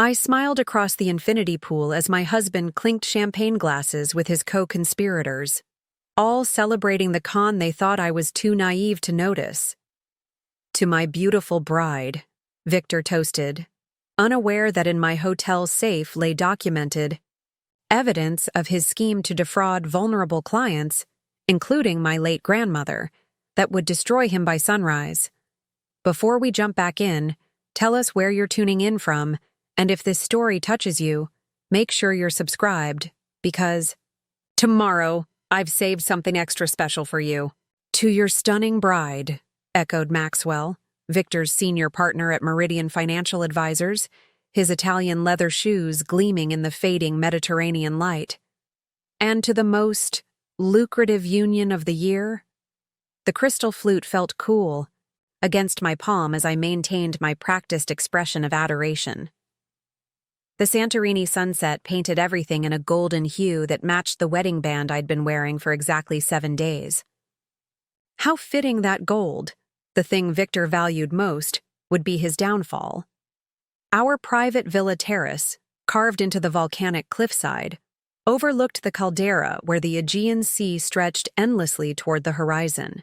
I smiled across the infinity pool as my husband clinked champagne glasses with his co-conspirators, all celebrating the con they thought I was too naive to notice. To my beautiful bride, Victor toasted, unaware that in my hotel safe lay documented evidence of his scheme to defraud vulnerable clients, including my late grandmother, that would destroy him by sunrise. Before we jump back in, tell us where you're tuning in from, and if this story touches you, make sure you're subscribed, because tomorrow I've saved something extra special for you. To your stunning bride, echoed Maxwell, Victor's senior partner at Meridian Financial Advisors, his Italian leather shoes gleaming in the fading Mediterranean light. And to the most lucrative union of the year? The crystal flute felt cool against my palm as I maintained my practiced expression of adoration. The Santorini sunset painted everything in a golden hue that matched the wedding band I'd been wearing for exactly 7 days. How fitting that gold, the thing Victor valued most, would be his downfall. Our private villa terrace, carved into the volcanic cliffside, overlooked the caldera where the Aegean Sea stretched endlessly toward the horizon.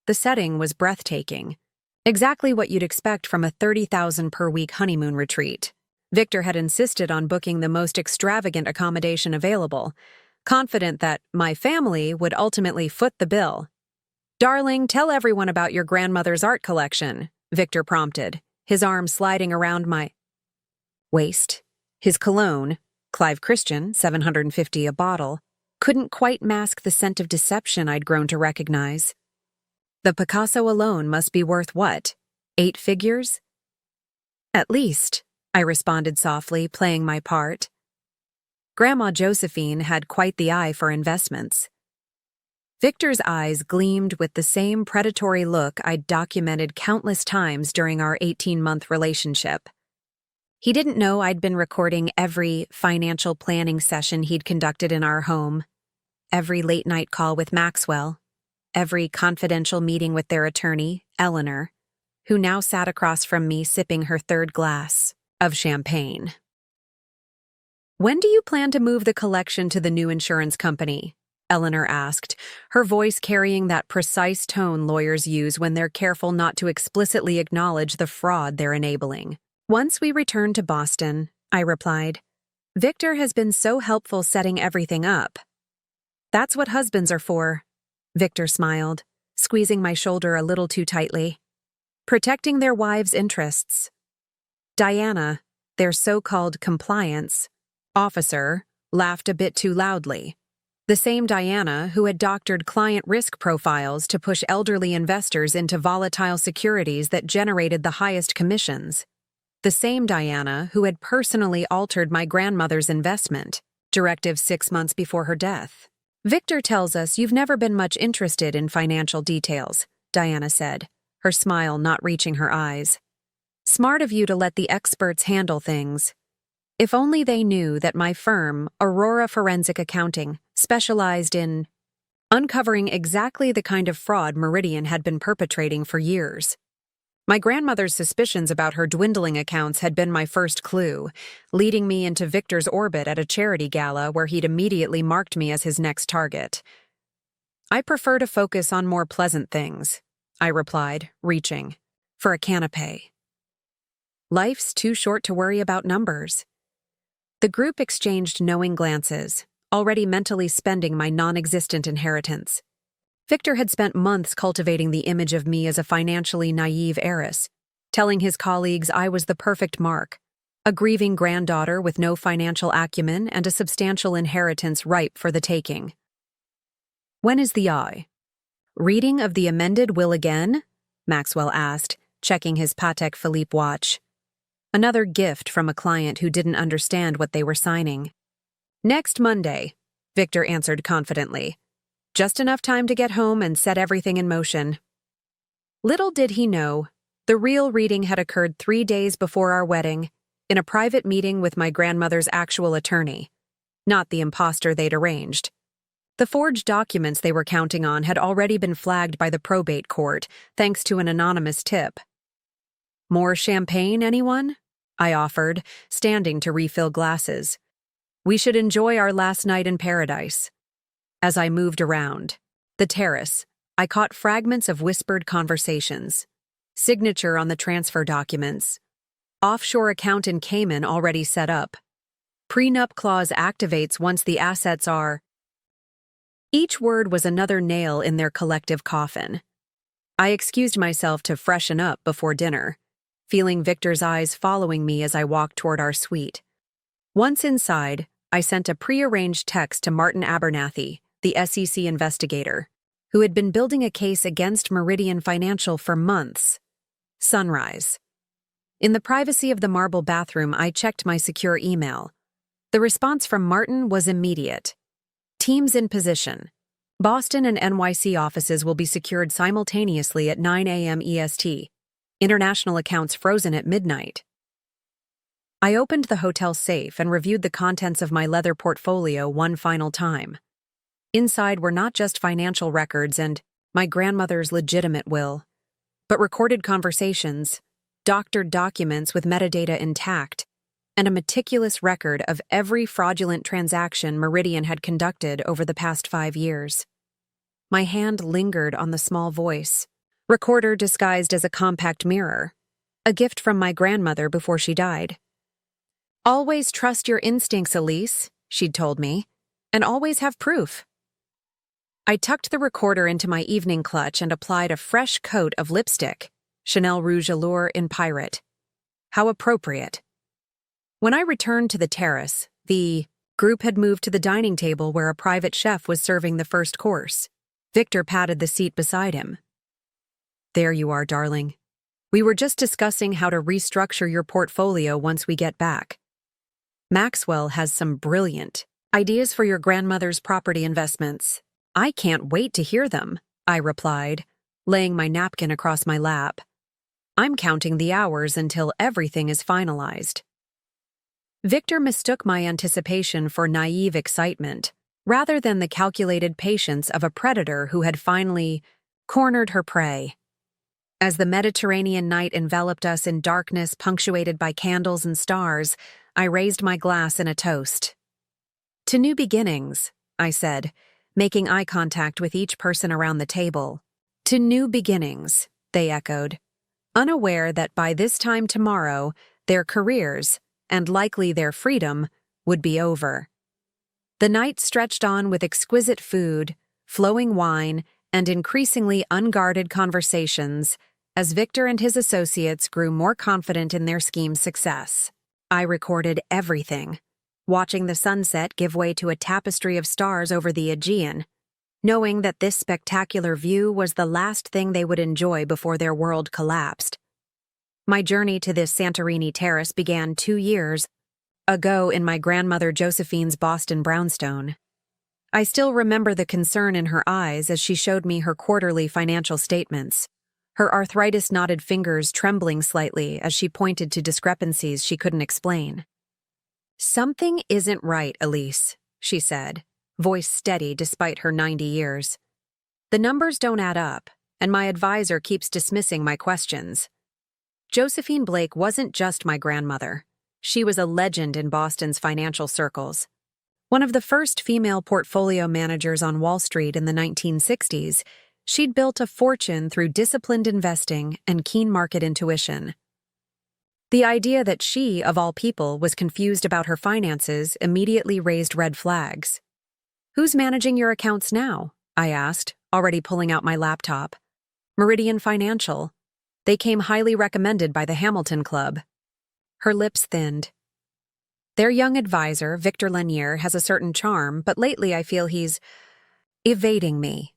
The setting was breathtaking, exactly what you'd expect from a 30,000 per week honeymoon retreat. Victor had insisted on booking the most extravagant accommodation available, confident that my family would ultimately foot the bill. "Darling, tell everyone about your grandmother's art collection," Victor prompted, his arm sliding around my waist. His cologne, Clive Christian, $750 a bottle, couldn't quite mask the scent of deception I'd grown to recognize. The Picasso alone must be worth what? 8 figures? At least, I responded softly, playing my part. Grandma Josephine had quite the eye for investments. Victor's eyes gleamed with the same predatory look I'd documented countless times during our 18-month relationship. He didn't know I'd been recording every financial planning session he'd conducted in our home, every late-night call with Maxwell, every confidential meeting with their attorney, Eleanor, who now sat across from me sipping her 3rd glass of champagne. "When do you plan to move the collection to the new insurance company?" Eleanor asked, her voice carrying that precise tone lawyers use when they're careful not to explicitly acknowledge the fraud they're enabling. "Once we return to Boston," I replied. "Victor has been so helpful setting everything up." "That's what husbands are for," Victor smiled, squeezing my shoulder a little too tightly. "Protecting their wives' interests." Diana, their so-called compliance officer, laughed a bit too loudly. The same Diana who had doctored client risk profiles to push elderly investors into volatile securities that generated the highest commissions. The same Diana who had personally altered my grandmother's investment directive 6 months before her death. "Victor tells us you've never been much interested in financial details," Diana said, her smile not reaching her eyes. "Smart of you to let the experts handle things. If only they knew that my firm, Aurora Forensic Accounting, specialized in uncovering exactly the kind of fraud Meridian had been perpetrating for years. My grandmother's suspicions about her dwindling accounts had been my first clue, leading me into Victor's orbit at a charity gala where he'd immediately marked me as his next target. "I prefer to focus on more pleasant things," I replied, reaching for a canapé. "Life's too short to worry about numbers." The group exchanged knowing glances, already mentally spending my non-existent inheritance. Victor had spent months cultivating the image of me as a financially naive heiress, telling his colleagues I was the perfect mark, a grieving granddaughter with no financial acumen and a substantial inheritance ripe for the taking. "When is the reading of the amended will again?" Maxwell asked, checking his Patek Philippe watch. Another gift from a client who didn't understand what they were signing. "Next Monday," Victor answered confidently. "Just enough time to get home and set everything in motion." Little did he know, the real reading had occurred 3 days before our wedding, in a private meeting with my grandmother's actual attorney, not the imposter they'd arranged. The forged documents they were counting on had already been flagged by the probate court, thanks to an anonymous tip. "More champagne, anyone?" I offered, standing to refill glasses. We should enjoy our last night in paradise. As I moved around the terrace, I caught fragments of whispered conversations. Signature on the transfer documents. Offshore account in Cayman already set up. Prenup clause activates once the assets are. Each word was another nail in their collective coffin. I excused myself to freshen up before dinner, feeling Victor's eyes following me as I walked toward our suite. Once inside, I sent a prearranged text to Martin Abernathy, the SEC investigator, who had been building a case against Meridian Financial for months. Sunrise. In the privacy of the marble bathroom, I checked my secure email. The response from Martin was immediate. Teams in position. Boston and NYC offices will be secured simultaneously at 9 a.m. EST. International accounts frozen at midnight. I opened the hotel safe and reviewed the contents of my leather portfolio one final time. Inside were not just financial records and my grandmother's legitimate will, but recorded conversations, doctored documents with metadata intact, and a meticulous record of every fraudulent transaction Meridian had conducted over the past 5 years. My hand lingered on the small voice, recorder disguised as a compact mirror, a gift from my grandmother before she died. Always trust your instincts, Elise, she'd told me, and always have proof. I tucked the recorder into my evening clutch and applied a fresh coat of lipstick, Chanel Rouge Allure in Pirate. How appropriate. When I returned to the terrace, the group had moved to the dining table where a private chef was serving the first course. Victor patted the seat beside him. There you are, darling. We were just discussing how to restructure your portfolio once we get back. Maxwell has some brilliant ideas for your grandmother's property investments. I can't wait to hear them, I replied, laying my napkin across my lap. I'm counting the hours until everything is finalized. Victor mistook my anticipation for naive excitement, rather than the calculated patience of a predator who had finally cornered her prey. As the Mediterranean night enveloped us in darkness punctuated by candles and stars, I raised my glass in a toast. To new beginnings, I said, making eye contact with each person around the table. To new beginnings, they echoed, unaware that by this time tomorrow, their careers, and likely their freedom, would be over. The night stretched on with exquisite food, flowing wine, and increasingly unguarded conversations as Victor and his associates grew more confident in their scheme's success. I recorded everything, watching the sunset give way to a tapestry of stars over the Aegean, knowing that this spectacular view was the last thing they would enjoy before their world collapsed. My journey to this Santorini terrace began 2 years ago in my grandmother Josephine's Boston brownstone. I still remember the concern in her eyes as she showed me her quarterly financial statements, her arthritis-knotted fingers trembling slightly as she pointed to discrepancies she couldn't explain. Something isn't right, Elise, she said, voice steady despite her 90 years. The numbers don't add up, and my advisor keeps dismissing my questions. Josephine Blake wasn't just my grandmother. She was a legend in Boston's financial circles. One of the first female portfolio managers on Wall Street in the 1960s, she'd built a fortune through disciplined investing and keen market intuition. The idea that she, of all people, was confused about her finances immediately raised red flags. "Who's managing your accounts now?" I asked, already pulling out my laptop. "Meridian Financial. They came highly recommended by the Hamilton Club." Her lips thinned. "Their young advisor, Victor Lanier, has a certain charm, but lately I feel he's evading me."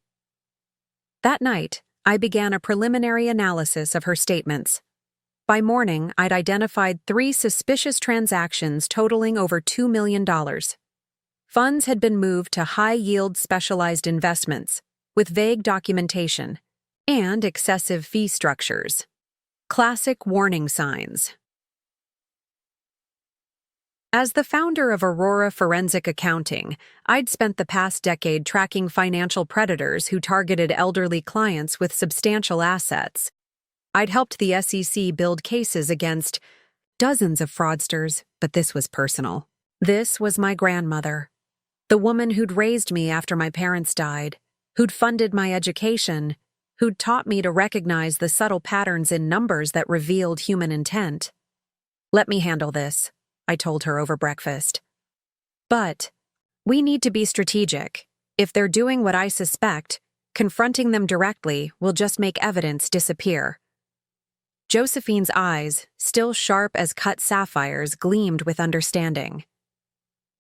That night, I began a preliminary analysis of her statements. By morning, I'd identified 3 suspicious transactions totaling over $2 million. Funds had been moved to high-yield specialized investments, with vague documentation, and excessive fee structures. Classic warning signs. As the founder of Aurora Forensic Accounting, I'd spent the past decade tracking financial predators who targeted elderly clients with substantial assets. I'd helped the SEC build cases against dozens of fraudsters, but this was personal. This was my grandmother, the woman who'd raised me after my parents died, who'd funded my education, who'd taught me to recognize the subtle patterns in numbers that revealed human intent. "Let me handle this," I told her over breakfast. "But we need to be strategic. If they're doing what I suspect, confronting them directly will just make evidence disappear." Josephine's eyes, still sharp as cut sapphires, gleamed with understanding.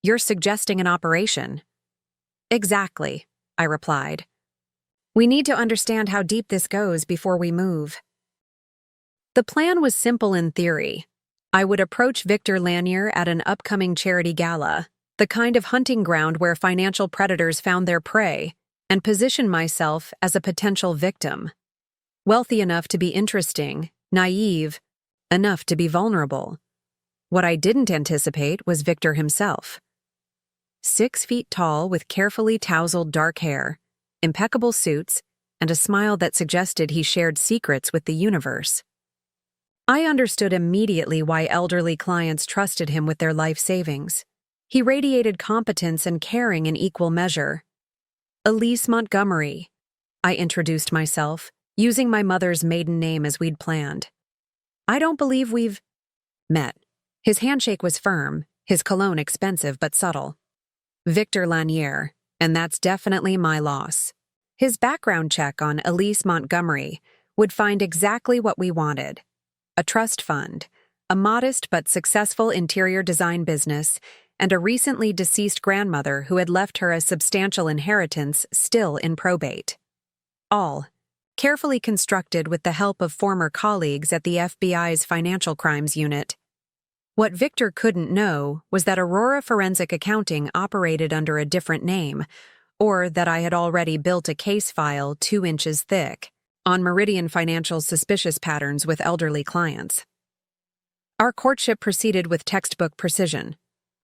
"You're suggesting an operation?" "Exactly," I replied. "We need to understand how deep this goes before we move." The plan was simple in theory. I would approach Victor Lanier at an upcoming charity gala, the kind of hunting ground where financial predators found their prey, and position myself as a potential victim. Wealthy enough to be interesting, naive, enough to be vulnerable. What I didn't anticipate was Victor himself. 6 feet tall with carefully tousled dark hair, impeccable suits, and a smile that suggested he shared secrets with the universe. I understood immediately why elderly clients trusted him with their life savings. He radiated competence and caring in equal measure. "Elise Montgomery," I introduced myself, using my mother's maiden name as we'd planned. "I don't believe we've met." His handshake was firm, his cologne expensive but subtle. "Victor Lanier, and that's definitely my loss." His background check on Elise Montgomery would find exactly what we wanted. A trust fund, a modest but successful interior design business, and a recently deceased grandmother who had left her a substantial inheritance still in probate. All carefully constructed with the help of former colleagues at the FBI's Financial Crimes Unit. What Victor couldn't know was that Aurora Forensic Accounting operated under a different name, or that I had already built a case file 2 inches thick on Meridian Financial's suspicious patterns with elderly clients. Our courtship proceeded with textbook precision.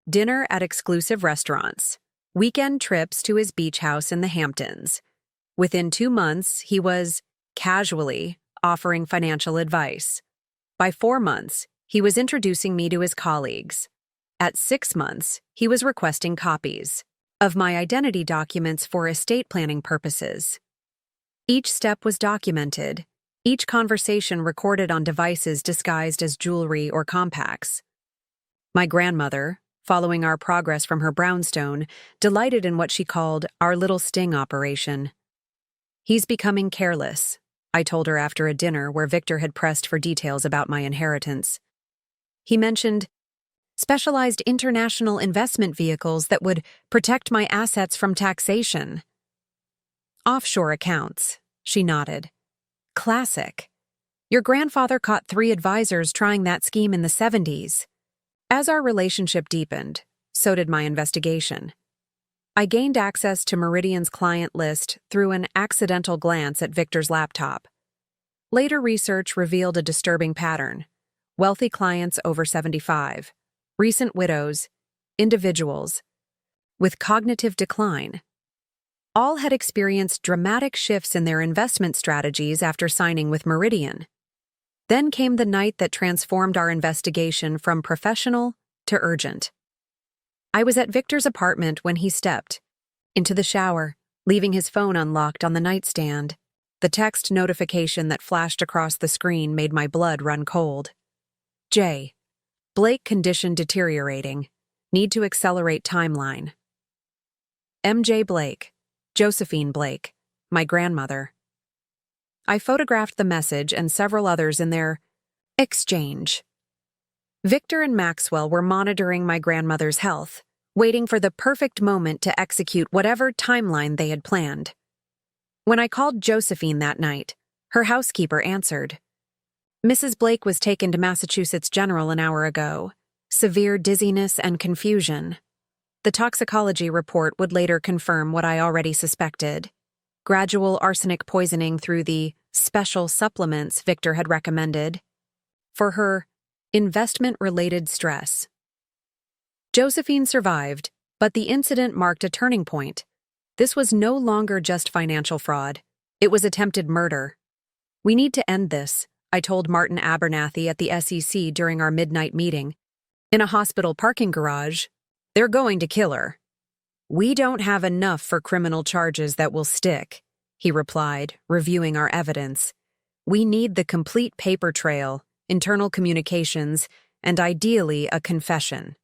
Dinner at exclusive restaurants, weekend trips to his beach house in the Hamptons. Within 2 months, he was casually offering financial advice. By 4 months, he was introducing me to his colleagues. At 6 months, he was requesting copies of my identity documents for estate planning purposes. Each step was documented, each conversation recorded on devices disguised as jewelry or compacts. My grandmother, following our progress from her brownstone, delighted in what she called our little sting operation. "He's becoming careless," I told her after a dinner where Victor had pressed for details about my inheritance. He mentioned specialized international investment vehicles that would protect my assets from taxation. "Offshore accounts," she nodded. "Classic. Your grandfather caught 3 advisors trying that scheme in the 70s. As our relationship deepened, so did my investigation. I gained access to Meridian's client list through an accidental glance at Victor's laptop. Later research revealed a disturbing pattern: wealthy clients over 75, recent widows, individuals with cognitive decline. All had experienced dramatic shifts in their investment strategies after signing with Meridian. Then came the night that transformed our investigation from professional to urgent. I was at Victor's apartment when he stepped into the shower, leaving his phone unlocked on the nightstand. The text notification that flashed across the screen made my blood run cold. "J. Blake condition deteriorating. Need to accelerate timeline." M.J. Blake, Josephine Blake, my grandmother. I photographed the message and several others in their exchange. Victor and Maxwell were monitoring my grandmother's health, waiting for the perfect moment to execute whatever timeline they had planned. When I called Josephine that night, her housekeeper answered. "Mrs. Blake was taken to Massachusetts General an hour ago. Severe dizziness and confusion." The toxicology report would later confirm what I already suspected: gradual arsenic poisoning through the special supplements Victor had recommended for her investment-related stress. Josephine survived, but the incident marked a turning point. This was no longer just financial fraud. It was attempted murder. "We need to end this," I told Martin Abernathy at the SEC during our midnight meeting. In a hospital parking garage, they're going to kill her. We don't have enough for criminal charges that will stick, he replied, reviewing our evidence. We need the complete paper trail, internal communications, and ideally a confession.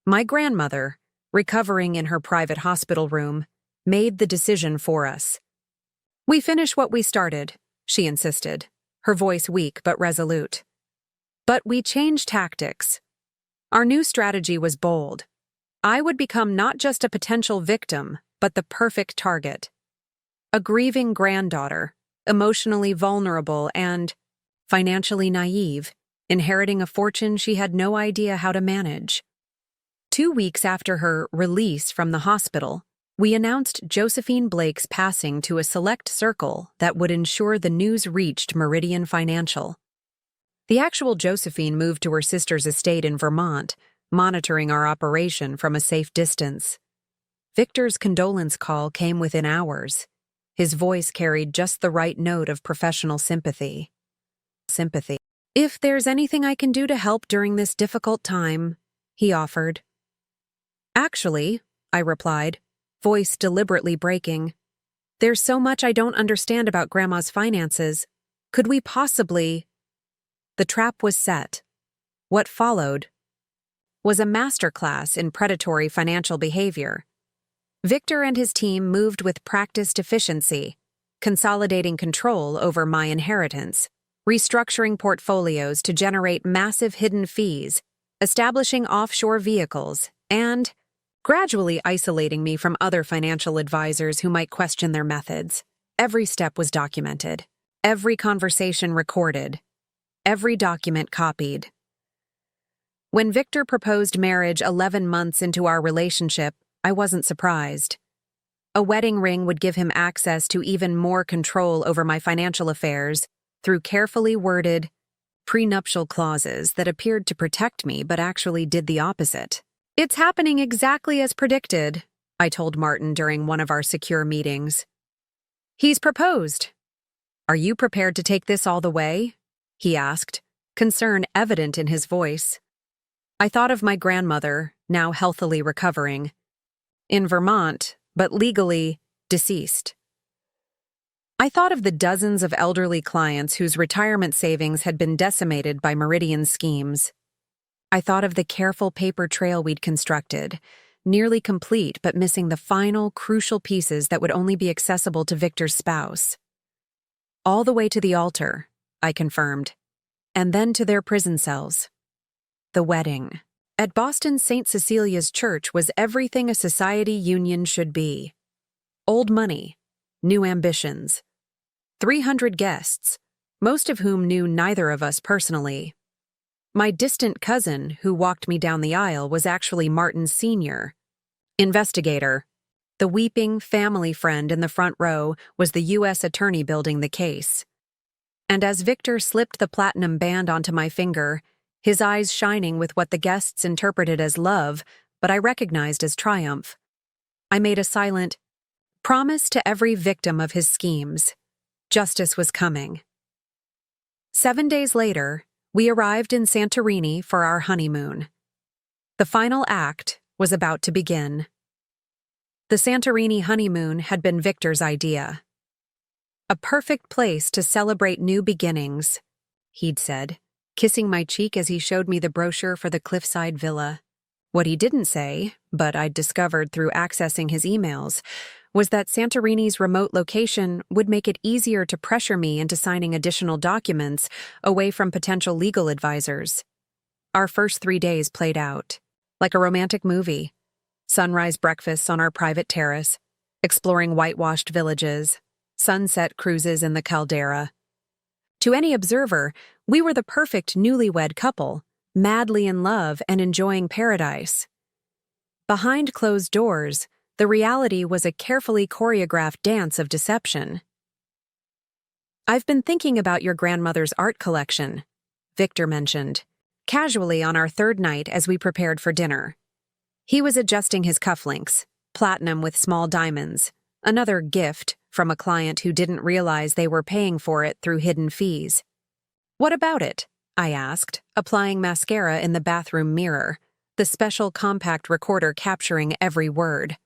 My grandmother, recovering in her private hospital room, made the decision for us. We finish what we started, she insisted, her voice weak but resolute. But we changed tactics. Our new strategy was bold. I would become not just a potential victim, but the perfect target. A grieving granddaughter, emotionally vulnerable and financially naive, inheriting a fortune she had no idea how to manage. 2 weeks after her release from the hospital, we announced Josephine Blake's passing to a select circle that would ensure the news reached Meridian Financial. The actual Josephine moved to her sister's estate in Vermont, monitoring our operation from a safe distance. Victor's condolence call came within hours. His voice carried just the right note of professional sympathy. If there's anything I can do to help during this difficult time, he offered. Actually, I replied, voice deliberately breaking, there's so much I don't understand about Grandma's finances. Could we possibly… The trap was set. What followed was a masterclass in predatory financial behavior. Victor and his team moved with practiced efficiency, consolidating control over my inheritance, restructuring portfolios to generate massive hidden fees, establishing offshore vehicles, and gradually isolating me from other financial advisors who might question their methods. Every step was documented, every conversation recorded, every document copied. When Victor proposed marriage 11 months into our relationship, I wasn't surprised. A wedding ring would give him access to even more control over my financial affairs through carefully worded prenuptial clauses that appeared to protect me but actually did the opposite. It's happening exactly as predicted, I told Martin during one of our secure meetings. He's proposed. Are you prepared to take this all the way? He asked, concern evident in his voice. I thought of my grandmother, now healthily recovering, in Vermont, but legally deceased. I thought of the dozens of elderly clients whose retirement savings had been decimated by Meridian schemes. I thought of the careful paper trail we'd constructed, nearly complete but missing the final, crucial pieces that would only be accessible to Victor's spouse. All the way to the altar, I confirmed, and then to their prison cells. The wedding at Boston's St. Cecilia's Church was everything a society union should be. Old money, new ambitions. 300 guests, most of whom knew neither of us personally. My distant cousin, who walked me down the aisle, was actually Martin's senior investigator. The weeping family friend in the front row was the U.S. attorney building the case. And as Victor slipped the platinum band onto my finger, his eyes shining with what the guests interpreted as love, but I recognized as triumph, I made a silent promise to every victim of his schemes. Justice was coming. 7 days later, we arrived in Santorini for our honeymoon. The final act was about to begin. The Santorini honeymoon had been Victor's idea. A perfect place to celebrate new beginnings, he'd said, kissing my cheek as he showed me the brochure for the cliffside villa. What he didn't say, but I'd discovered through accessing his emails, was that Santorini's remote location would make it easier to pressure me into signing additional documents away from potential legal advisors. Our first 3 days played out like a romantic movie. Sunrise breakfasts on our private terrace, exploring whitewashed villages, sunset cruises in the caldera. To any observer, we were the perfect newlywed couple, madly in love and enjoying paradise. Behind closed doors, the reality was a carefully choreographed dance of deception. I've been thinking about your grandmother's art collection, Victor mentioned, casually on our third night as we prepared for dinner. He was adjusting his cufflinks, platinum with small diamonds, another gift from a client who didn't realize they were paying for it through hidden fees. What about it? I asked, applying mascara in the bathroom mirror, the special compact recorder capturing every word.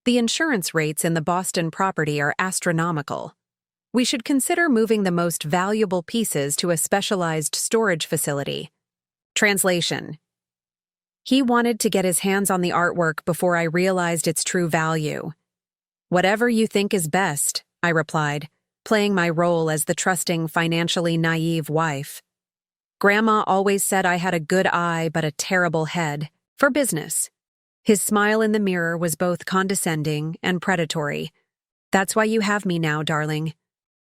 The insurance rates in the Boston property are astronomical. We should consider moving the most valuable pieces to a specialized storage facility. Translation. He wanted to get his hands on the artwork before I realized its true value. Whatever you think is best, I replied, playing my role as the trusting, financially naive wife. Grandma always said I had a good eye but a terrible head, for business. His smile in the mirror was both condescending and predatory. That's why you have me now, darling.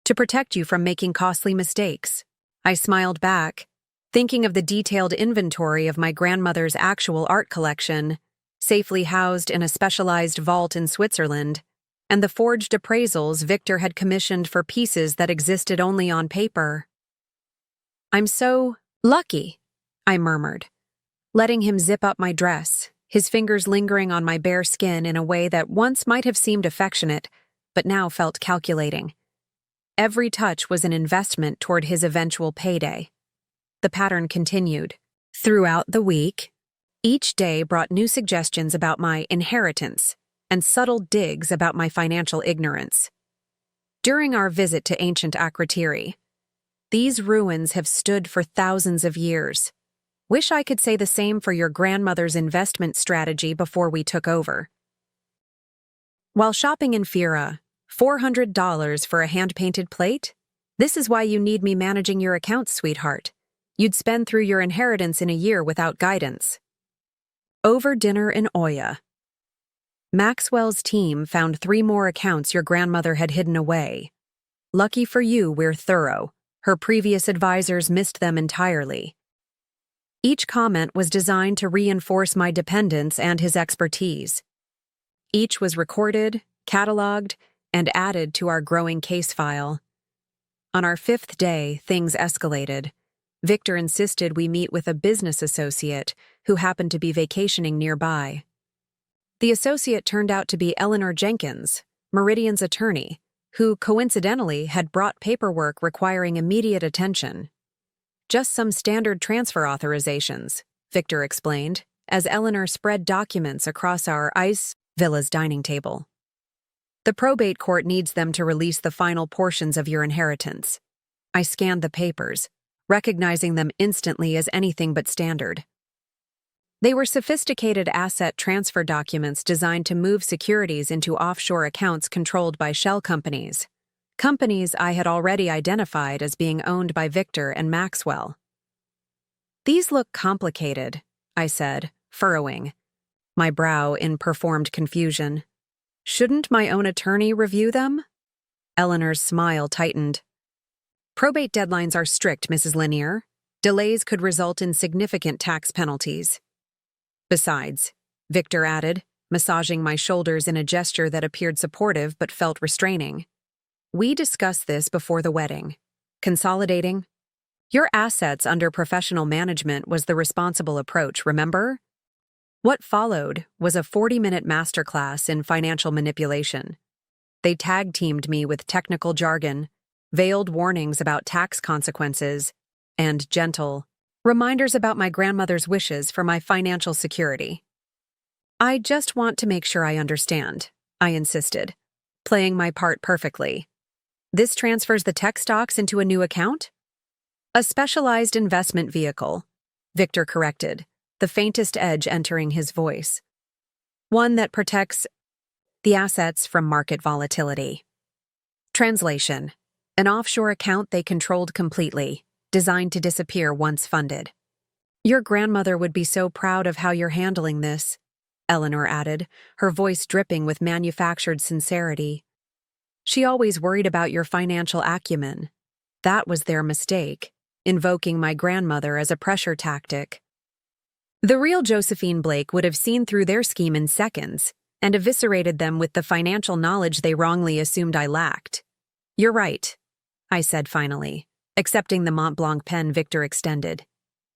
To protect you from making costly mistakes. I smiled back, thinking of the detailed inventory of my grandmother's actual art collection, safely housed in a specialized vault in Switzerland, and the forged appraisals Victor had commissioned for pieces that existed only on paper. I'm so lucky, I murmured, letting him zip up my dress, his fingers lingering on my bare skin in a way that once might have seemed affectionate, but now felt calculating. Every touch was an investment toward his eventual payday. The pattern continued. Throughout the week, each day brought new suggestions about my inheritance and subtle digs about my financial ignorance. During our visit to ancient Akrotiri, these ruins have stood for thousands of years. Wish I could say the same for your grandmother's investment strategy before we took over. While shopping in Fira, $400 for a hand-painted plate? This is why you need me managing your accounts, sweetheart. You'd spend through your inheritance in a year without guidance. Over dinner in Oya. Maxwell's team found 3 more accounts your grandmother had hidden away. Lucky for you, we're thorough. Her previous advisors missed them entirely. Each comment was designed to reinforce my dependence and his expertise. Each was recorded, cataloged, and added to our growing case file. On our 5th day, things escalated. Victor insisted we meet with a business associate who happened to be vacationing nearby. The associate turned out to be Eleanor Jenkins, Meridian's attorney, who coincidentally had brought paperwork requiring immediate attention. Just some standard transfer authorizations, Victor explained, as Eleanor spread documents across our ice villa's dining table. The probate court needs them to release the final portions of your inheritance. I scanned the papers, recognizing them instantly as anything but standard. They were sophisticated asset transfer documents designed to move securities into offshore accounts controlled by shell companies. Companies I had already identified as being owned by Victor and Maxwell. These look complicated, I said, furrowing, my brow in performed confusion. Shouldn't my own attorney review them? Eleanor's smile tightened. Probate deadlines are strict, Mrs. Lanier. Delays could result in significant tax penalties. Besides, Victor added, massaging my shoulders in a gesture that appeared supportive but felt restraining. We discussed this before the wedding. Consolidating. Your assets under professional management was the responsible approach, remember? What followed was a 40-minute masterclass in financial manipulation. They tag-teamed me with technical jargon, veiled warnings about tax consequences, and gentle reminders about my grandmother's wishes for my financial security. I just want to make sure I understand, I insisted, playing my part perfectly. This transfers the tech stocks into a new account? A specialized investment vehicle, Victor corrected, the faintest edge entering his voice. One that protects the assets from market volatility. Translation: an offshore account they controlled completely, designed to disappear once funded. Your grandmother would be so proud of how you're handling this, Eleanor added, her voice dripping with manufactured sincerity. She always worried about your financial acumen. That was their mistake, invoking my grandmother as a pressure tactic. The real Josephine Blake would have seen through their scheme in seconds and eviscerated them with the financial knowledge they wrongly assumed I lacked. You're right, I said finally, accepting the Mont Blanc pen Victor extended.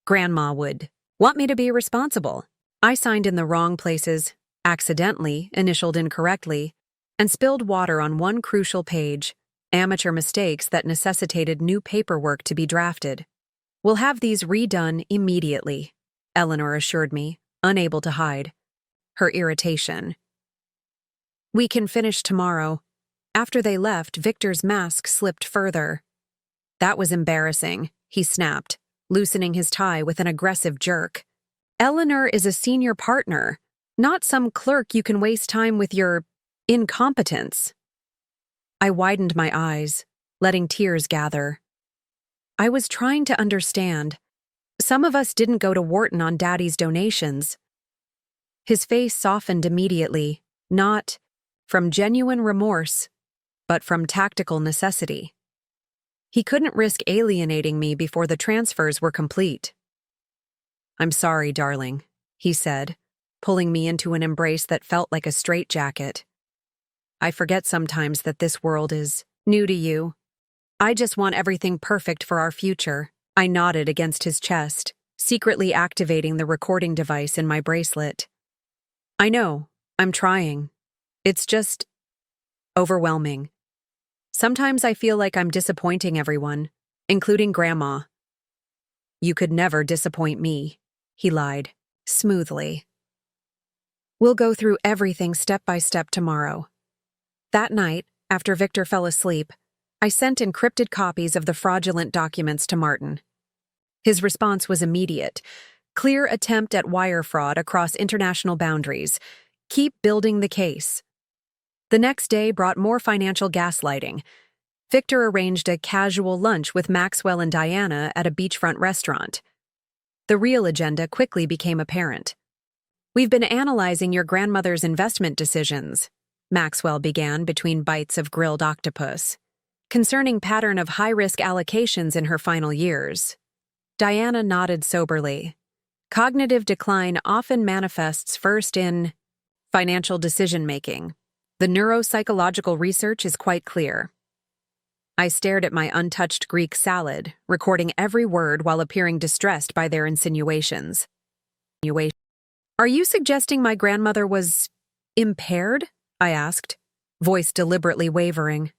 Grandma would want me to be responsible. I signed in the wrong places, accidentally, initialed incorrectly, and spilled water on one crucial page, amateur mistakes that necessitated new paperwork to be drafted. We'll have these redone immediately, Eleanor assured me, unable to hide her irritation. We can finish tomorrow. After they left, Victor's mask slipped further. That was embarrassing, he snapped, loosening his tie with an aggressive jerk. Eleanor is a senior partner, not some clerk you can waste time with your incompetence. I widened my eyes, letting tears gather. I was trying to understand. Some of us didn't go to Wharton on Daddy's donations. His face softened immediately, not from genuine remorse, but from tactical necessity. He couldn't risk alienating me before the transfers were complete. I'm sorry, darling, he said, pulling me into an embrace that felt like a straitjacket. I forget sometimes that this world is new to you. I just want everything perfect for our future. I nodded against his chest, secretly activating the recording device in my bracelet. I know, I'm trying. It's just overwhelming. Sometimes I feel like I'm disappointing everyone, including Grandma. You could never disappoint me, he lied, smoothly. We'll go through everything step by step tomorrow. That night, after Victor fell asleep, I sent encrypted copies of the fraudulent documents to Martin. His response was immediate. Clear attempt at wire fraud across international boundaries. Keep building the case. The next day brought more financial gaslighting. Victor arranged a casual lunch with Maxwell and Diana at a beachfront restaurant. The real agenda quickly became apparent. We've been analyzing your grandmother's investment decisions, Maxwell began between bites of grilled octopus, concerning pattern of high-risk allocations in her final years. Diana nodded soberly. Cognitive decline often manifests first in financial decision-making. The neuropsychological research is quite clear. I stared at my untouched Greek salad, recording every word while appearing distressed by their insinuations. Are you suggesting my grandmother was impaired? I asked, voice deliberately wavering.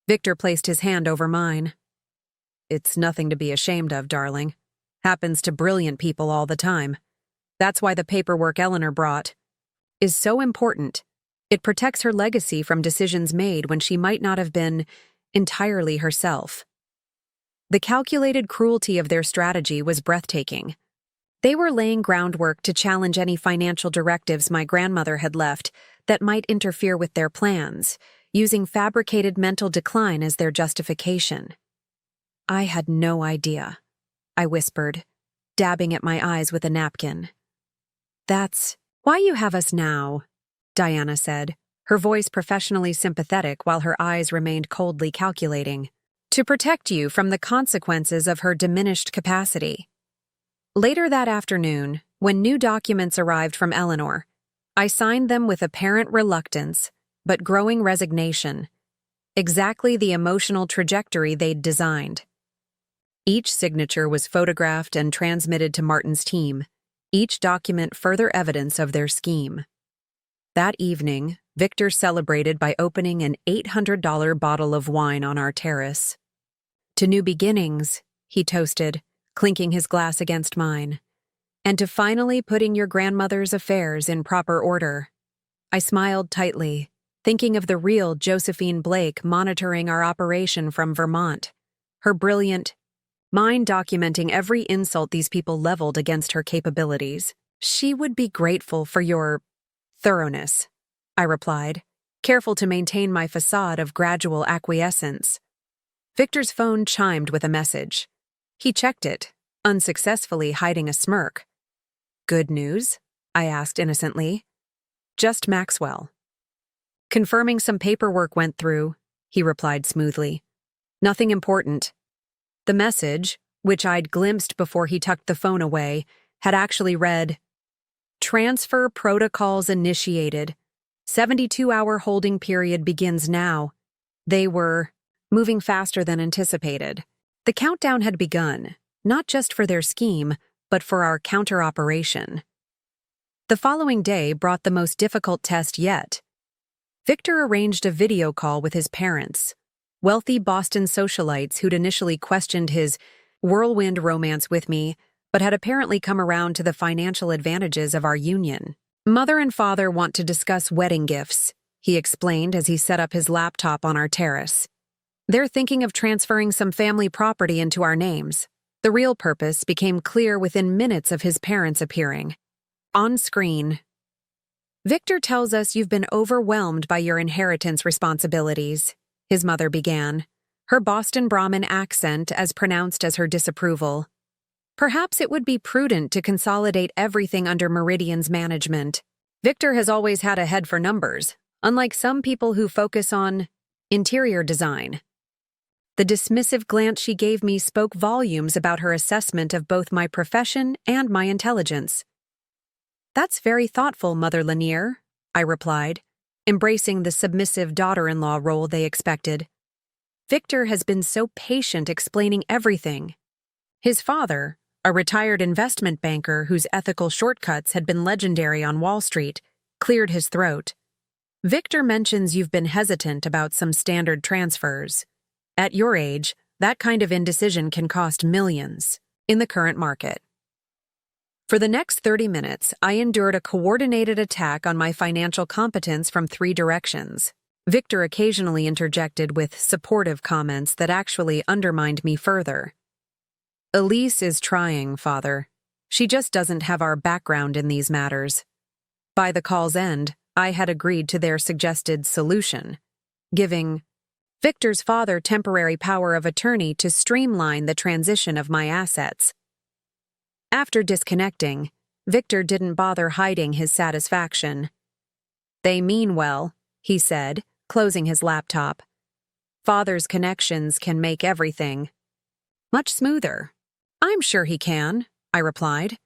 Victor placed his hand over mine. It's nothing to be ashamed of, darling. Happens to brilliant people all the time. That's why the paperwork Eleanor brought is so important. It protects her legacy from decisions made when she might not have been entirely herself. The calculated cruelty of their strategy was breathtaking. They were laying groundwork to challenge any financial directives my grandmother had left that might interfere with their plans, using fabricated mental decline as their justification. I had no idea, I whispered, dabbing at my eyes with a napkin. That's why you have us now, Diana said, her voice professionally sympathetic while her eyes remained coldly calculating. To protect you from the consequences of her diminished capacity. Later that afternoon, when new documents arrived from Eleanor, I signed them with apparent reluctance, but growing resignation. Exactly the emotional trajectory they'd designed. Each signature was photographed and transmitted to Martin's team, each document further evidence of their scheme. That evening, Victor celebrated by opening an $800 bottle of wine on our terrace. To new beginnings, he toasted, clinking his glass against mine. And to finally putting your grandmother's affairs in proper order. I smiled tightly, thinking of the real Josephine Blake monitoring our operation from Vermont. Her brilliant mind documenting every insult these people leveled against her capabilities. She would be grateful for your thoroughness, I replied, careful to maintain my facade of gradual acquiescence. Victor's phone chimed with a message. He checked it, unsuccessfully hiding a smirk. Good news? I asked innocently. Just Maxwell. Confirming some paperwork went through, he replied smoothly. Nothing important. The message, which I'd glimpsed before he tucked the phone away, had actually read, Transfer protocols initiated. 72-hour holding period begins now. They were moving faster than anticipated. The countdown had begun, not just for their scheme, but for our counter-operation. The following day brought the most difficult test yet. Victor arranged a video call with his parents, wealthy Boston socialites who'd initially questioned his whirlwind romance with me, but had apparently come around to the financial advantages of our union. Mother and father want to discuss wedding gifts, he explained as he set up his laptop on our terrace. They're thinking of transferring some family property into our names. The real purpose became clear within minutes of his parents appearing. On screen. Victor tells us you've been overwhelmed by your inheritance responsibilities, his mother began, her Boston Brahmin accent as pronounced as her disapproval. Perhaps it would be prudent to consolidate everything under Meridian's management. Victor has always had a head for numbers, unlike some people who focus on interior design. The dismissive glance she gave me spoke volumes about her assessment of both my profession and my intelligence. That's very thoughtful, Mother Lanier, I replied, embracing the submissive daughter-in-law role they expected. Victor has been so patient explaining everything. His father, a retired investment banker whose ethical shortcuts had been legendary on Wall Street, cleared his throat. Victor mentions you've been hesitant about some standard transfers. At your age, that kind of indecision can cost millions in the current market. For the next 30 minutes, I endured a coordinated attack on my financial competence from 3 directions. Victor occasionally interjected with supportive comments that actually undermined me further. Elise is trying, Father. She just doesn't have our background in these matters. By the call's end, I had agreed to their suggested solution, giving Victor's father temporary power of attorney to streamline the transition of my assets. After disconnecting, Victor didn't bother hiding his satisfaction. They mean well, he said, closing his laptop. Father's connections can make everything much smoother. I'm sure he can, I replied,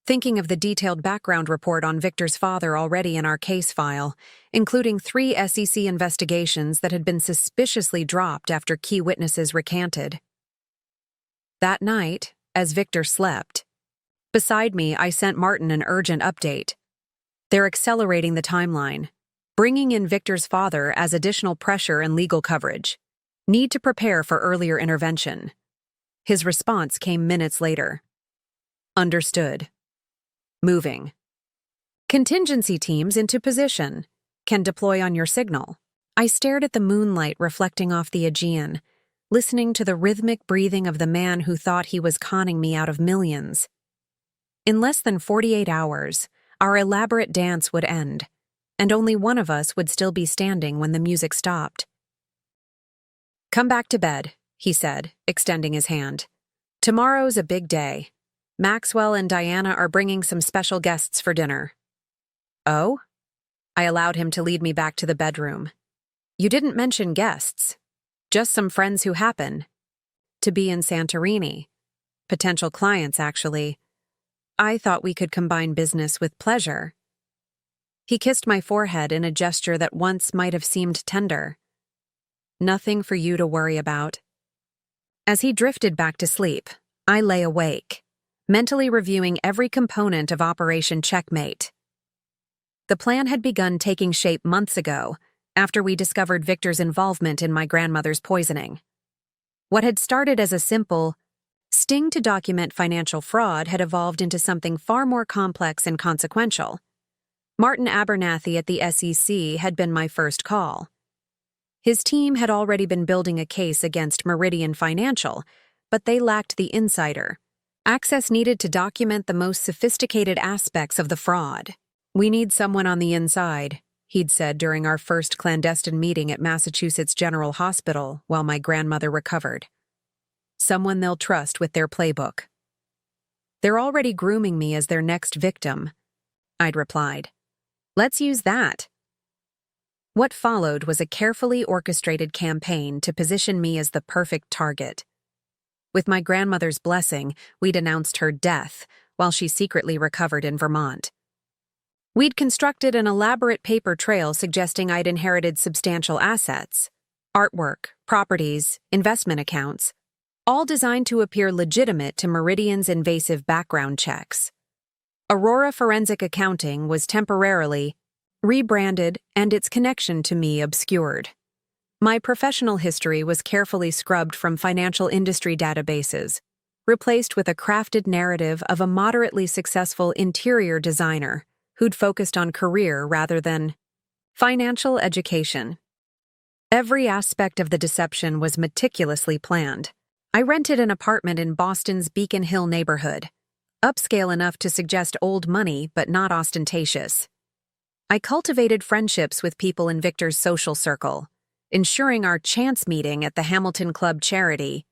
thinking of the detailed background report on Victor's father already in our case file, including 3 SEC investigations that had been suspiciously dropped after key witnesses recanted. That night, as Victor slept, beside me, I sent Martin an urgent update. They're accelerating the timeline, bringing in Victor's father as additional pressure and legal coverage. Need to prepare for earlier intervention. His response came minutes later. Understood. Moving. Contingency teams into position. Can deploy on your signal. I stared at the moonlight reflecting off the Aegean, listening to the rhythmic breathing of the man who thought he was conning me out of millions. In less than 48 hours, our elaborate dance would end, and only one of us would still be standing when the music stopped. Come back to bed, he said, extending his hand. Tomorrow's a big day. Maxwell and Diana are bringing some special guests for dinner. Oh? I allowed him to lead me back to the bedroom. You didn't mention guests. Just some friends who happen to be in Santorini. Potential clients, actually. I thought we could combine business with pleasure. He kissed my forehead in a gesture that once might have seemed tender. Nothing for you to worry about. As he drifted back to sleep, I lay awake, mentally reviewing every component of Operation Checkmate. The plan had begun taking shape months ago, after we discovered Victor's involvement in my grandmother's poisoning. What had started as a simple sting to document financial fraud had evolved into something far more complex and consequential. Martin Abernathy at the SEC had been my first call. His team had already been building a case against Meridian Financial, but they lacked the insider access needed to document the most sophisticated aspects of the fraud. We need someone on the inside, he'd said during our first clandestine meeting at Massachusetts General Hospital while my grandmother recovered. Someone they'll trust with their playbook. They're already grooming me as their next victim, I'd replied. Let's use that. What followed was a carefully orchestrated campaign to position me as the perfect target. With my grandmother's blessing, we'd announced her death while she secretly recovered in Vermont. We'd constructed an elaborate paper trail suggesting I'd inherited substantial assets, artwork, properties, investment accounts, all designed to appear legitimate to Meridian's invasive background checks. Aurora Forensic Accounting was temporarily rebranded and its connection to me obscured. My professional history was carefully scrubbed from financial industry databases, replaced with a crafted narrative of a moderately successful interior designer who'd focused on career rather than financial education. Every aspect of the deception was meticulously planned. I rented an apartment in Boston's Beacon Hill neighborhood, upscale enough to suggest old money but not ostentatious. I cultivated friendships with people in Victor's social circle, ensuring our chance meeting at the Hamilton Club charity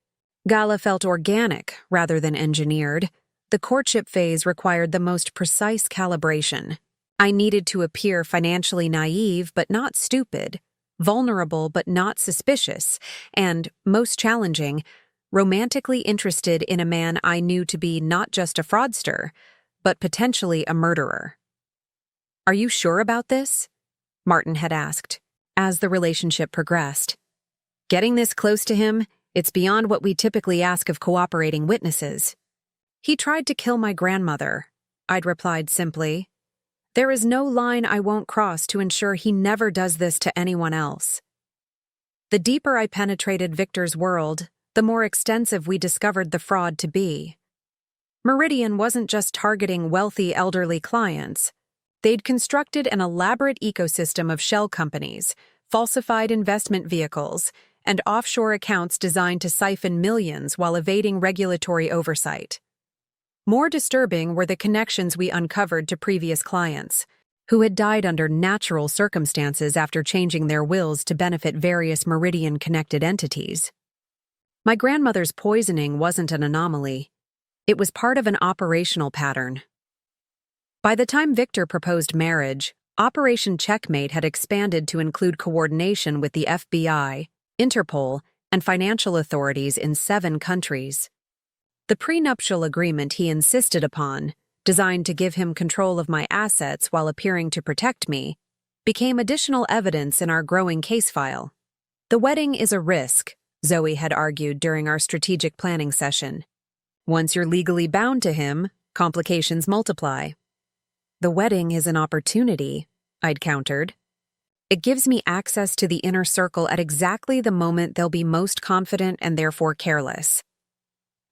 gala felt organic rather than engineered. The courtship phase required the most precise calibration. I needed to appear financially naive but not stupid, vulnerable but not suspicious, and, most challenging, romantically interested in a man I knew to be not just a fraudster, but potentially a murderer. "Are you sure about this?" Martin had asked, as the relationship progressed. Getting this close to him, it's beyond what we typically ask of cooperating witnesses. "He tried to kill my grandmother," I'd replied simply. "There is no line I won't cross to ensure he never does this to anyone else." The deeper I penetrated Victor's world, the more extensive we discovered the fraud to be. Meridian wasn't just targeting wealthy elderly clients. They'd constructed an elaborate ecosystem of shell companies, falsified investment vehicles, and offshore accounts designed to siphon millions while evading regulatory oversight. More disturbing were the connections we uncovered to previous clients, who had died under natural circumstances after changing their wills to benefit various Meridian-connected entities. My grandmother's poisoning wasn't an anomaly. It was part of an operational pattern. By the time Victor proposed marriage, Operation Checkmate had expanded to include coordination with the FBI, Interpol, and financial authorities in 7 countries. The prenuptial agreement he insisted upon, designed to give him control of my assets while appearing to protect me, became additional evidence in our growing case file. "The wedding is a risk," Zoe had argued during our strategic planning session. "Once you're legally bound to him, complications multiply." "The wedding is an opportunity," I'd countered. "It gives me access to the inner circle at exactly the moment they'll be most confident and therefore careless."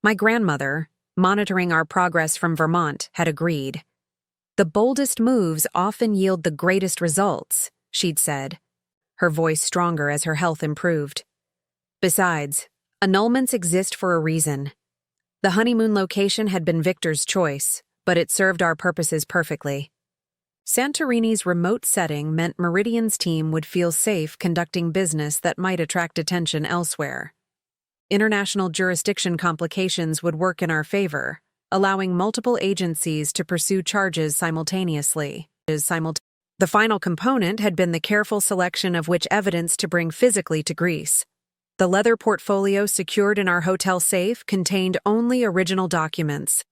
My grandmother, monitoring our progress from Vermont, had agreed. "The boldest moves often yield the greatest results," she'd said, her voice stronger as her health improved. "Besides, annulments exist for a reason. The honeymoon location had been Victor's choice, but it served our purposes perfectly. Santorini's remote setting meant Meridian's team would feel safe conducting business that might attract attention elsewhere. International jurisdiction complications would work in our favor, allowing multiple agencies to pursue charges simultaneously. The final component had been the careful selection of which evidence to bring physically to Greece. The leather portfolio secured in our hotel safe contained only original documents.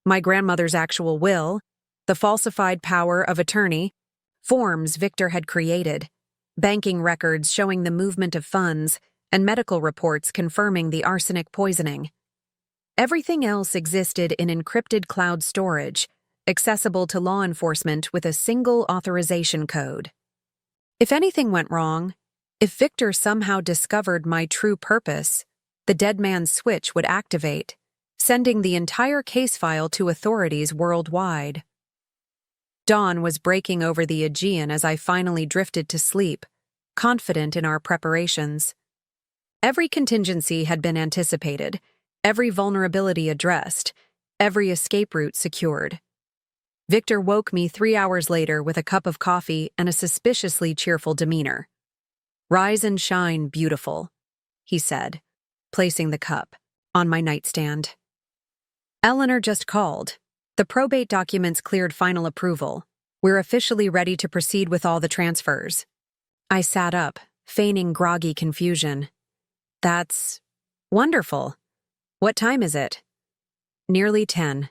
My grandmother's actual will, the falsified power of attorney, forms Victor had created, banking records showing the movement of funds, and medical reports confirming the arsenic poisoning. Everything else existed in encrypted cloud storage, accessible to law enforcement with a single authorization code. If anything went wrong, if Victor somehow discovered my true purpose, the dead man's switch would activate, sending the entire case file to authorities worldwide. Dawn was breaking over the Aegean as I finally drifted to sleep, confident in our preparations. Every contingency had been anticipated, every vulnerability addressed, every escape route secured. Victor woke me 3 hours later with a cup of coffee and a suspiciously cheerful demeanor. "Rise and shine, beautiful," he said, placing the cup on my nightstand. "Eleanor just called. The probate documents cleared final approval. We're officially ready to proceed with all the transfers." I sat up, feigning groggy confusion. "That's wonderful. What time is it?" "Nearly 10.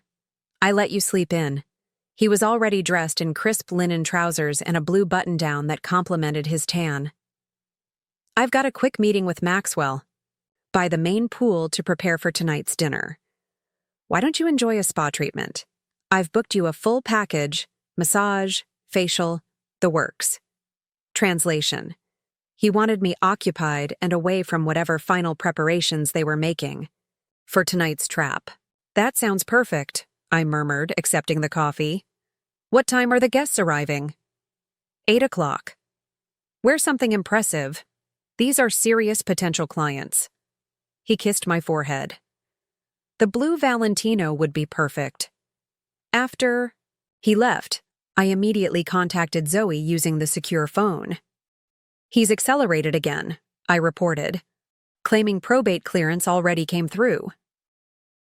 I let you sleep in." He was already dressed in crisp linen trousers and a blue button-down that complemented his tan. "I've got a quick meeting with Maxwell by the main pool to prepare for tonight's dinner. Why don't you enjoy a spa treatment? I've booked you a full package, massage, facial, the works." Translation: he wanted me occupied and away from whatever final preparations they were making for tonight's trap. That sounds perfect, I murmured, accepting the coffee. What time are the guests arriving? 8 o'clock. Wear something impressive. These are serious potential clients. He kissed my forehead. The blue Valentino would be perfect. After he left, I immediately contacted Zoe using the secure phone. He's accelerated again, I reported, claiming probate clearance already came through.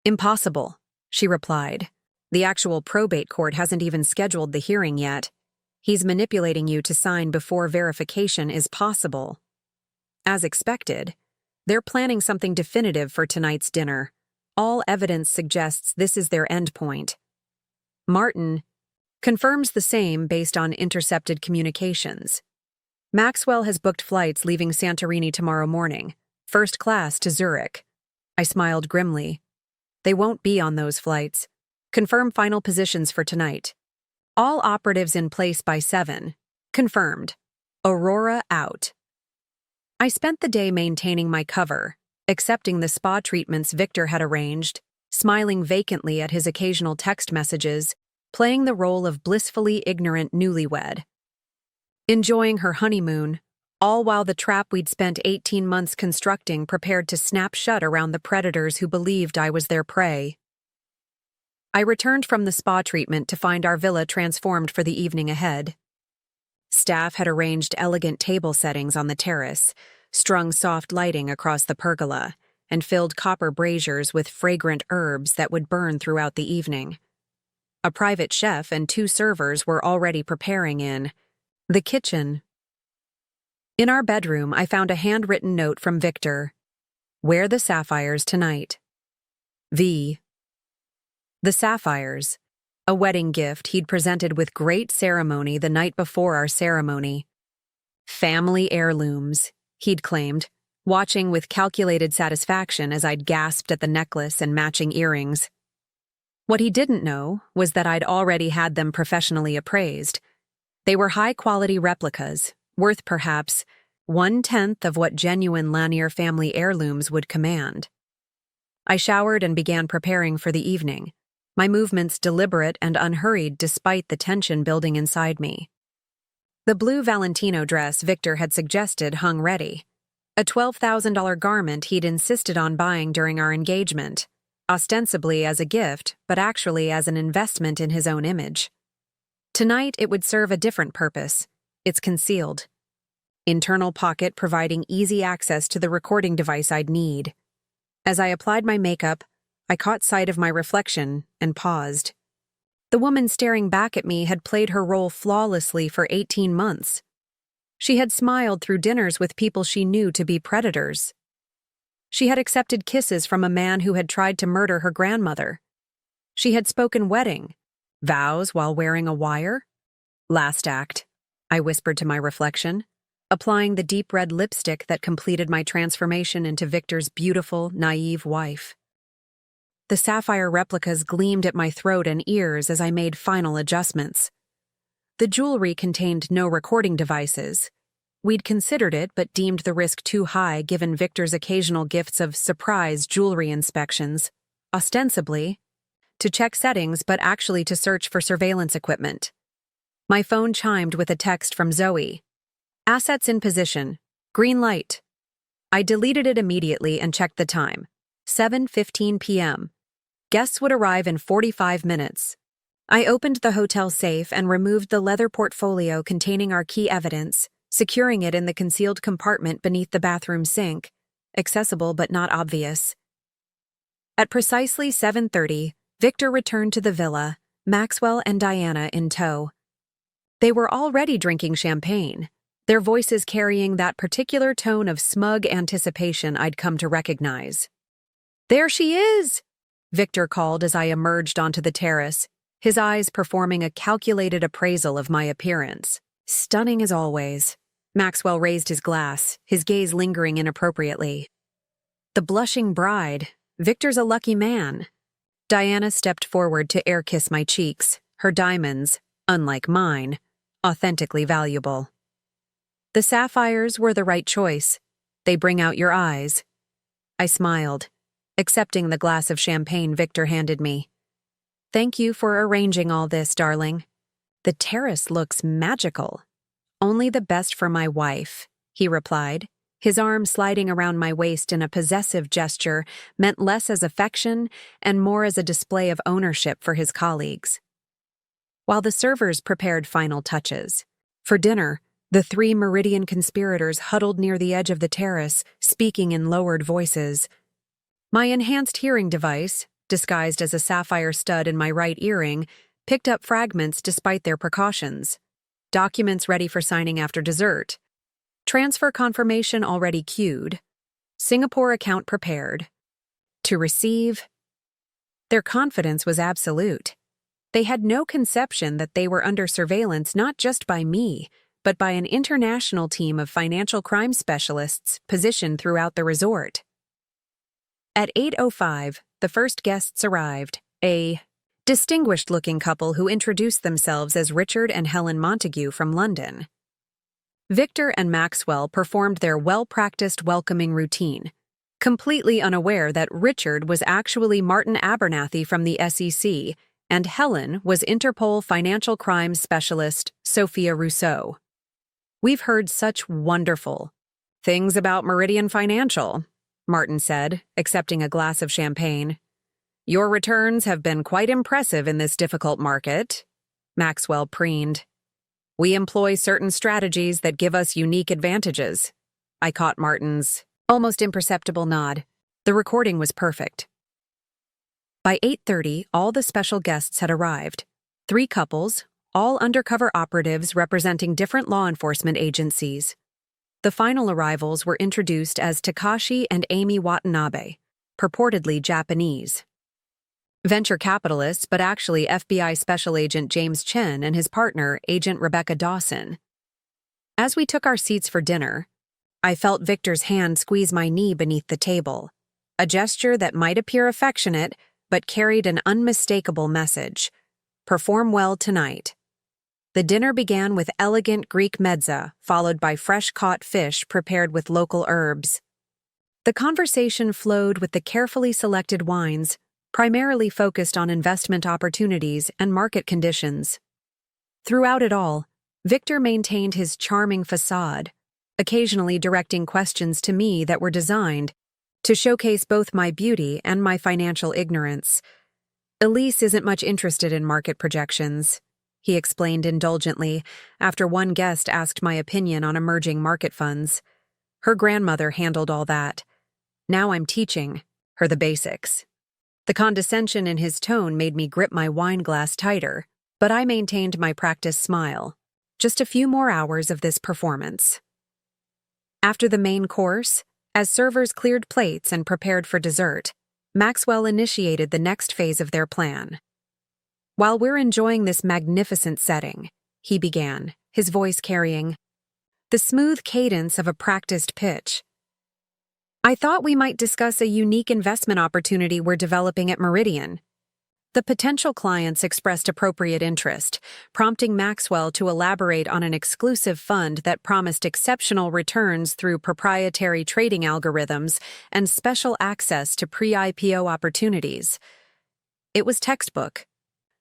Impossible, she replied. The actual probate court hasn't even scheduled the hearing yet. He's manipulating you to sign before verification is possible. As expected, they're planning something definitive for tonight's dinner. All evidence suggests this is their endpoint. Martin confirms the same based on intercepted communications. Maxwell has booked flights leaving Santorini tomorrow morning, first class to Zurich. I smiled grimly. They won't be on those flights. Confirm final positions for tonight. All operatives in place by 7. Confirmed. Aurora out. I spent the day maintaining my cover, accepting the spa treatments Victor had arranged, smiling vacantly at his occasional text messages, playing the role of blissfully ignorant newlywed. Enjoying her honeymoon, all while the trap we'd spent 18 months constructing prepared to snap shut around the predators who believed I was their prey. I returned from the spa treatment to find our villa transformed for the evening ahead. Staff had arranged elegant table settings on the terrace, strung soft lighting across the pergola, and filled copper braziers with fragrant herbs that would burn throughout the evening. A private chef and 2 servers were already preparing in the kitchen. In our bedroom, I found a handwritten note from Victor. Wear the sapphires tonight. V. The sapphires, a wedding gift he'd presented with great ceremony the night before our ceremony. Family heirlooms, he'd claimed, watching with calculated satisfaction as I'd gasped at the necklace and matching earrings. What he didn't know was that I'd already had them professionally appraised. They were high-quality replicas, worth perhaps 1/10 of what genuine Lanier family heirlooms would command. I showered and began preparing for the evening, my movements deliberate and unhurried despite the tension building inside me. The blue Valentino dress Victor had suggested hung ready, a $12,000 garment he'd insisted on buying during our engagement, ostensibly as a gift but actually as an investment in his own image. Tonight it would serve a different purpose. It's concealed. Internal pocket providing easy access to the recording device I'd need. As I applied my makeup, I caught sight of my reflection and paused. The woman staring back at me had played her role flawlessly for 18 months. She had smiled through dinners with people she knew to be predators. She had accepted kisses from a man who had tried to murder her grandmother. She had spoken wedding vows while wearing a wire. Last act, I whispered to my reflection, applying the deep red lipstick that completed my transformation into Victor's beautiful, naive wife. The sapphire replicas gleamed at my throat and ears as I made final adjustments. The jewelry contained no recording devices. We'd considered it but deemed the risk too high given Victor's occasional gifts of surprise jewelry inspections, ostensibly to check settings but actually to search for surveillance equipment. My phone chimed with a text from Zoe. Assets in position. Green light. I deleted it immediately and checked the time. 7:15 p.m. Guests would arrive in 45 minutes. I opened the hotel safe and removed the leather portfolio containing our key evidence, securing it in the concealed compartment beneath the bathroom sink, accessible but not obvious. At precisely 7:30, Victor returned to the villa, Maxwell and Diana in tow. They were already drinking champagne, their voices carrying that particular tone of smug anticipation I'd come to recognize. There she is! Victor called as I emerged onto the terrace, his eyes performing a calculated appraisal of my appearance. Stunning as always. Maxwell raised his glass, his gaze lingering inappropriately. The blushing bride. Victor's a lucky man. Diana stepped forward to air-kiss my cheeks, her diamonds, unlike mine, authentically valuable. The sapphires were the right choice. They bring out your eyes. I smiled. accepting the glass of champagne Victor handed me. "Thank you for arranging all this, darling. The terrace looks magical." "Only the best for my wife," he replied, his arm sliding around my waist in a possessive gesture meant less as affection and more as a display of ownership for his colleagues. While the servers prepared final touches. For dinner, the three Meridian conspirators huddled near the edge of the terrace, speaking in lowered voices. My enhanced hearing device, disguised as a sapphire stud in my right earring, picked up fragments despite their precautions. Documents ready for signing after dessert. Transfer confirmation already queued. Singapore account prepared. To receive. Their confidence was absolute. They had no conception that they were under surveillance not just by me, but by an international team of financial crime specialists positioned throughout the resort. At 8:05, the first guests arrived, a distinguished-looking couple who introduced themselves as Richard and Helen Montague from London. Victor and Maxwell performed their well-practiced welcoming routine, completely unaware that Richard was actually Martin Abernathy from the SEC, and Helen was Interpol financial crimes specialist Sophia Rousseau. "We've heard such wonderful things about Meridian Financial," Martin said, accepting a glass of champagne. "Your returns have been quite impressive in this difficult market," Maxwell preened. "We employ certain strategies that give us unique advantages." I caught Martin's almost imperceptible nod. The recording was perfect. By 8:30, all the special guests had arrived. 3 couples, all undercover operatives representing different law enforcement agencies. The final arrivals were introduced as Takashi and Amy Watanabe, purportedly Japanese. Venture capitalists, but actually FBI Special Agent James Chen and his partner, Agent Rebecca Dawson. As we took our seats for dinner, I felt Victor's hand squeeze my knee beneath the table, a gesture that might appear affectionate, but carried an unmistakable message. Perform well tonight. The dinner began with elegant Greek mezza, followed by fresh-caught fish prepared with local herbs. The conversation flowed with the carefully selected wines, primarily focused on investment opportunities and market conditions. Throughout it all, Victor maintained his charming facade, occasionally directing questions to me that were designed to showcase both my beauty and my financial ignorance. "Elise isn't much interested in market projections," he explained indulgently after one guest asked my opinion on emerging market funds. "Her grandmother handled all that. Now I'm teaching her the basics." The condescension in his tone made me grip my wine glass tighter, but I maintained my practiced smile. Just a few more hours of this performance. After the main course, as servers cleared plates and prepared for dessert, Maxwell initiated the next phase of their plan. "While we're enjoying this magnificent setting," he began, his voice carrying the smooth cadence of a practiced pitch, "I thought we might discuss a unique investment opportunity we're developing at Meridian." The potential clients expressed appropriate interest, prompting Maxwell to elaborate on an exclusive fund that promised exceptional returns through proprietary trading algorithms and special access to pre-IPO opportunities. It was textbook.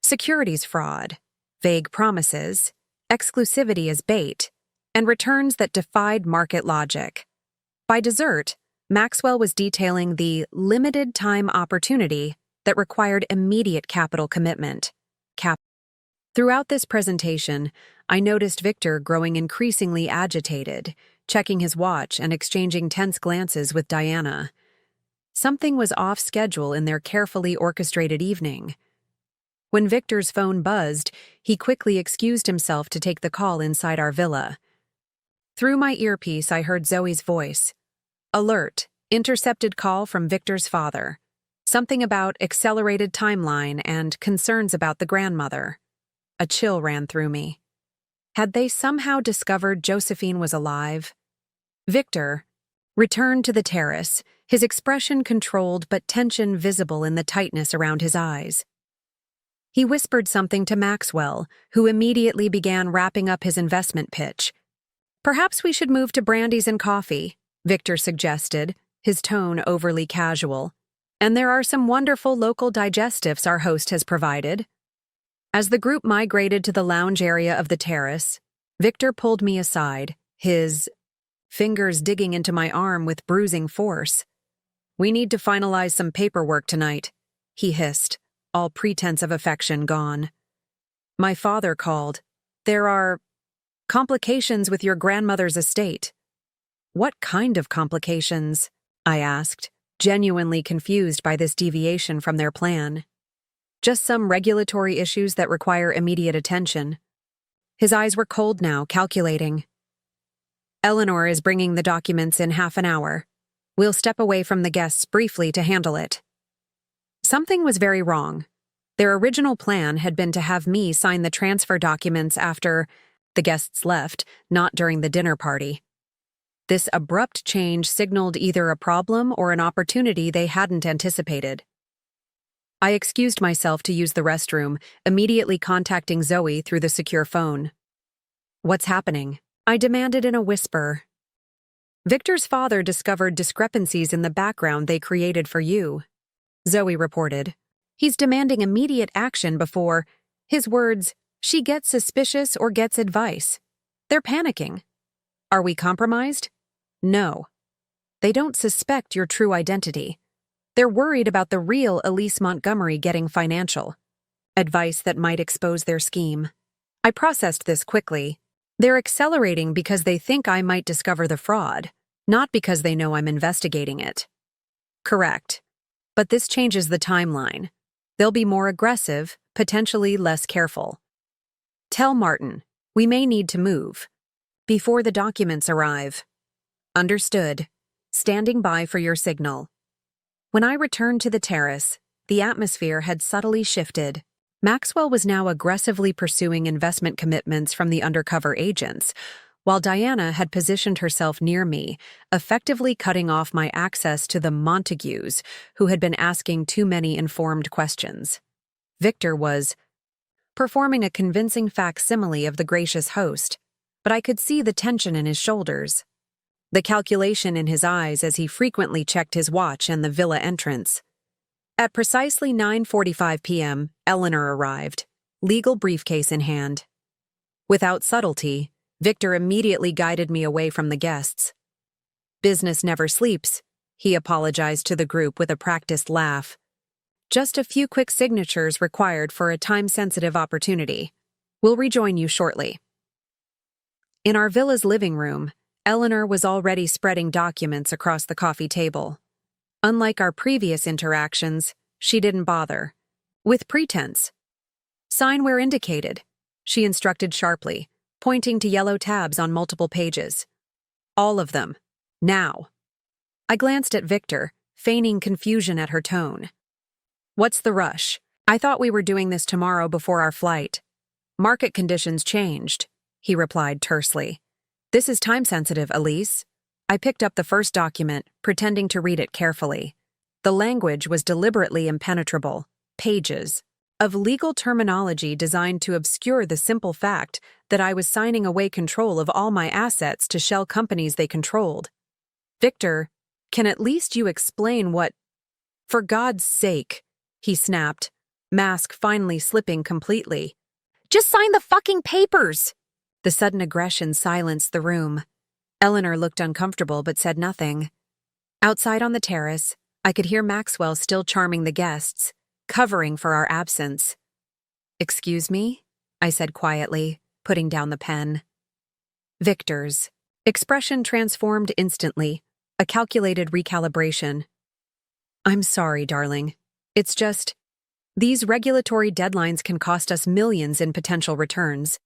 Securities fraud, vague promises, exclusivity as bait, and returns that defied market logic. By dessert, Maxwell was detailing the limited-time opportunity that required immediate capital commitment. Throughout this presentation, I noticed Victor growing increasingly agitated, checking his watch and exchanging tense glances with Diana. Something was off schedule in their carefully orchestrated evening. When Victor's phone buzzed, he quickly excused himself to take the call inside our villa. Through my earpiece, I heard Zoe's voice. "Alert, intercepted call from Victor's father. Something about accelerated timeline and concerns about the grandmother." A chill ran through me. Had they somehow discovered Josephine was alive? Victor returned to the terrace, his expression controlled but tension visible in the tightness around his eyes. He whispered something to Maxwell, who immediately began wrapping up his investment pitch. "Perhaps we should move to brandies and coffee," Victor suggested, his tone overly casual. And there are some wonderful local digestives our host has provided. As the group migrated to the lounge area of the terrace, Victor pulled me aside, his fingers digging into my arm with bruising force. "We need to finalize some paperwork tonight," he hissed, all pretense of affection gone. "My father called. There are complications with your grandmother's estate." "What kind of complications?" I asked, genuinely confused by this deviation from their plan. "Just some regulatory issues that require immediate attention." His eyes were cold now, calculating. "Eleanor is bringing the documents in half an hour. We'll step away from the guests briefly to handle it." Something was very wrong. Their original plan had been to have me sign the transfer documents after the guests left, not during the dinner party. This abrupt change signaled either a problem or an opportunity they hadn't anticipated. I excused myself to use the restroom, immediately contacting Zoe through the secure phone. "What's happening?" I demanded in a whisper. "Victor's father discovered discrepancies in the background they created for you," Zoe reported. "He's demanding immediate action before, his words, she gets suspicious or gets advice. They're panicking. Are we compromised? No. They don't suspect your true identity. They're worried about the real Elise Montgomery getting financial advice that might expose their scheme." I processed this quickly. They're accelerating because they think I might discover the fraud, not because they know I'm investigating it. Correct. But this changes the timeline. They'll be more aggressive, potentially less careful. "Tell Martin, we may need to move before the documents arrive." "Understood. Standing by for your signal." When I returned to the terrace, the atmosphere had subtly shifted. Maxwell was now aggressively pursuing investment commitments from the undercover agents, while Diana had positioned herself near me, effectively cutting off my access to the Montagues, who had been asking too many informed questions. Victor was performing a convincing facsimile of the gracious host, but I could see the tension in his shoulders, the calculation in his eyes as he frequently checked his watch and the villa entrance. At precisely 9:45 p.m., Eleanor arrived, legal briefcase in hand. Without subtlety, Victor immediately guided me away from the guests. "Business never sleeps," he apologized to the group with a practiced laugh. "Just a few quick signatures required for a time-sensitive opportunity. We'll rejoin you shortly." In our villa's living room, Eleanor was already spreading documents across the coffee table. Unlike our previous interactions, she didn't bother. With pretense. "Sign where indicated," she instructed sharply, pointing to yellow tabs on multiple pages. "All of them. Now." I glanced at Victor, feigning confusion at her tone. "What's the rush? I thought we were doing this tomorrow before our flight." "Market conditions changed," he replied tersely. "This is time-sensitive, Elise." I picked up the first document, pretending to read it carefully. The language was deliberately impenetrable. Pages of legal terminology designed to obscure the simple fact that I was signing away control of all my assets to shell companies they controlled. "Victor, can at least you explain what—" "For God's sake," he snapped, mask finally slipping completely. "Just sign the fucking papers!" The sudden aggression silenced the room. Eleanor looked uncomfortable but said nothing. Outside on the terrace, I could hear Maxwell still charming the guests, covering for our absence. "Excuse me?" I said quietly, putting down the pen. Victor's expression transformed instantly, a calculated recalibration. "I'm sorry, darling. It's just, these regulatory deadlines can cost us millions in potential returns.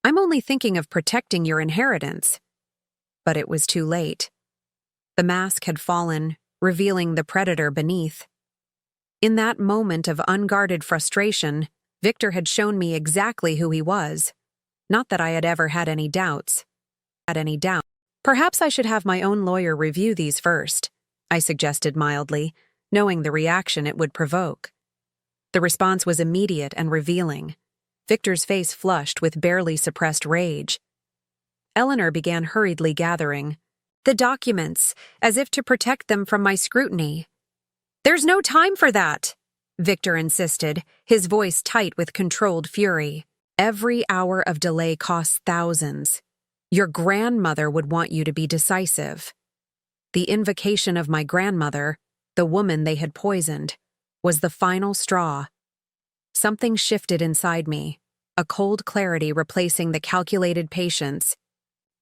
I'm only thinking of protecting your inheritance." But it was too late. The mask had fallen, revealing the predator beneath. In that moment of unguarded frustration, Victor had shown me exactly who he was. Not that I had ever had any doubts. "Perhaps I should have my own lawyer review these first," I suggested mildly, knowing the reaction it would provoke. The response was immediate and revealing. Victor's face flushed with barely suppressed rage. Eleanor began hurriedly gathering the documents, as if to protect them from my scrutiny. "There's no time for that," Victor insisted, his voice tight with controlled fury. "Every hour of delay costs thousands. Your grandmother would want you to be decisive." The invocation of my grandmother, the woman they had poisoned, was the final straw. Something shifted inside me, a cold clarity replacing the calculated patience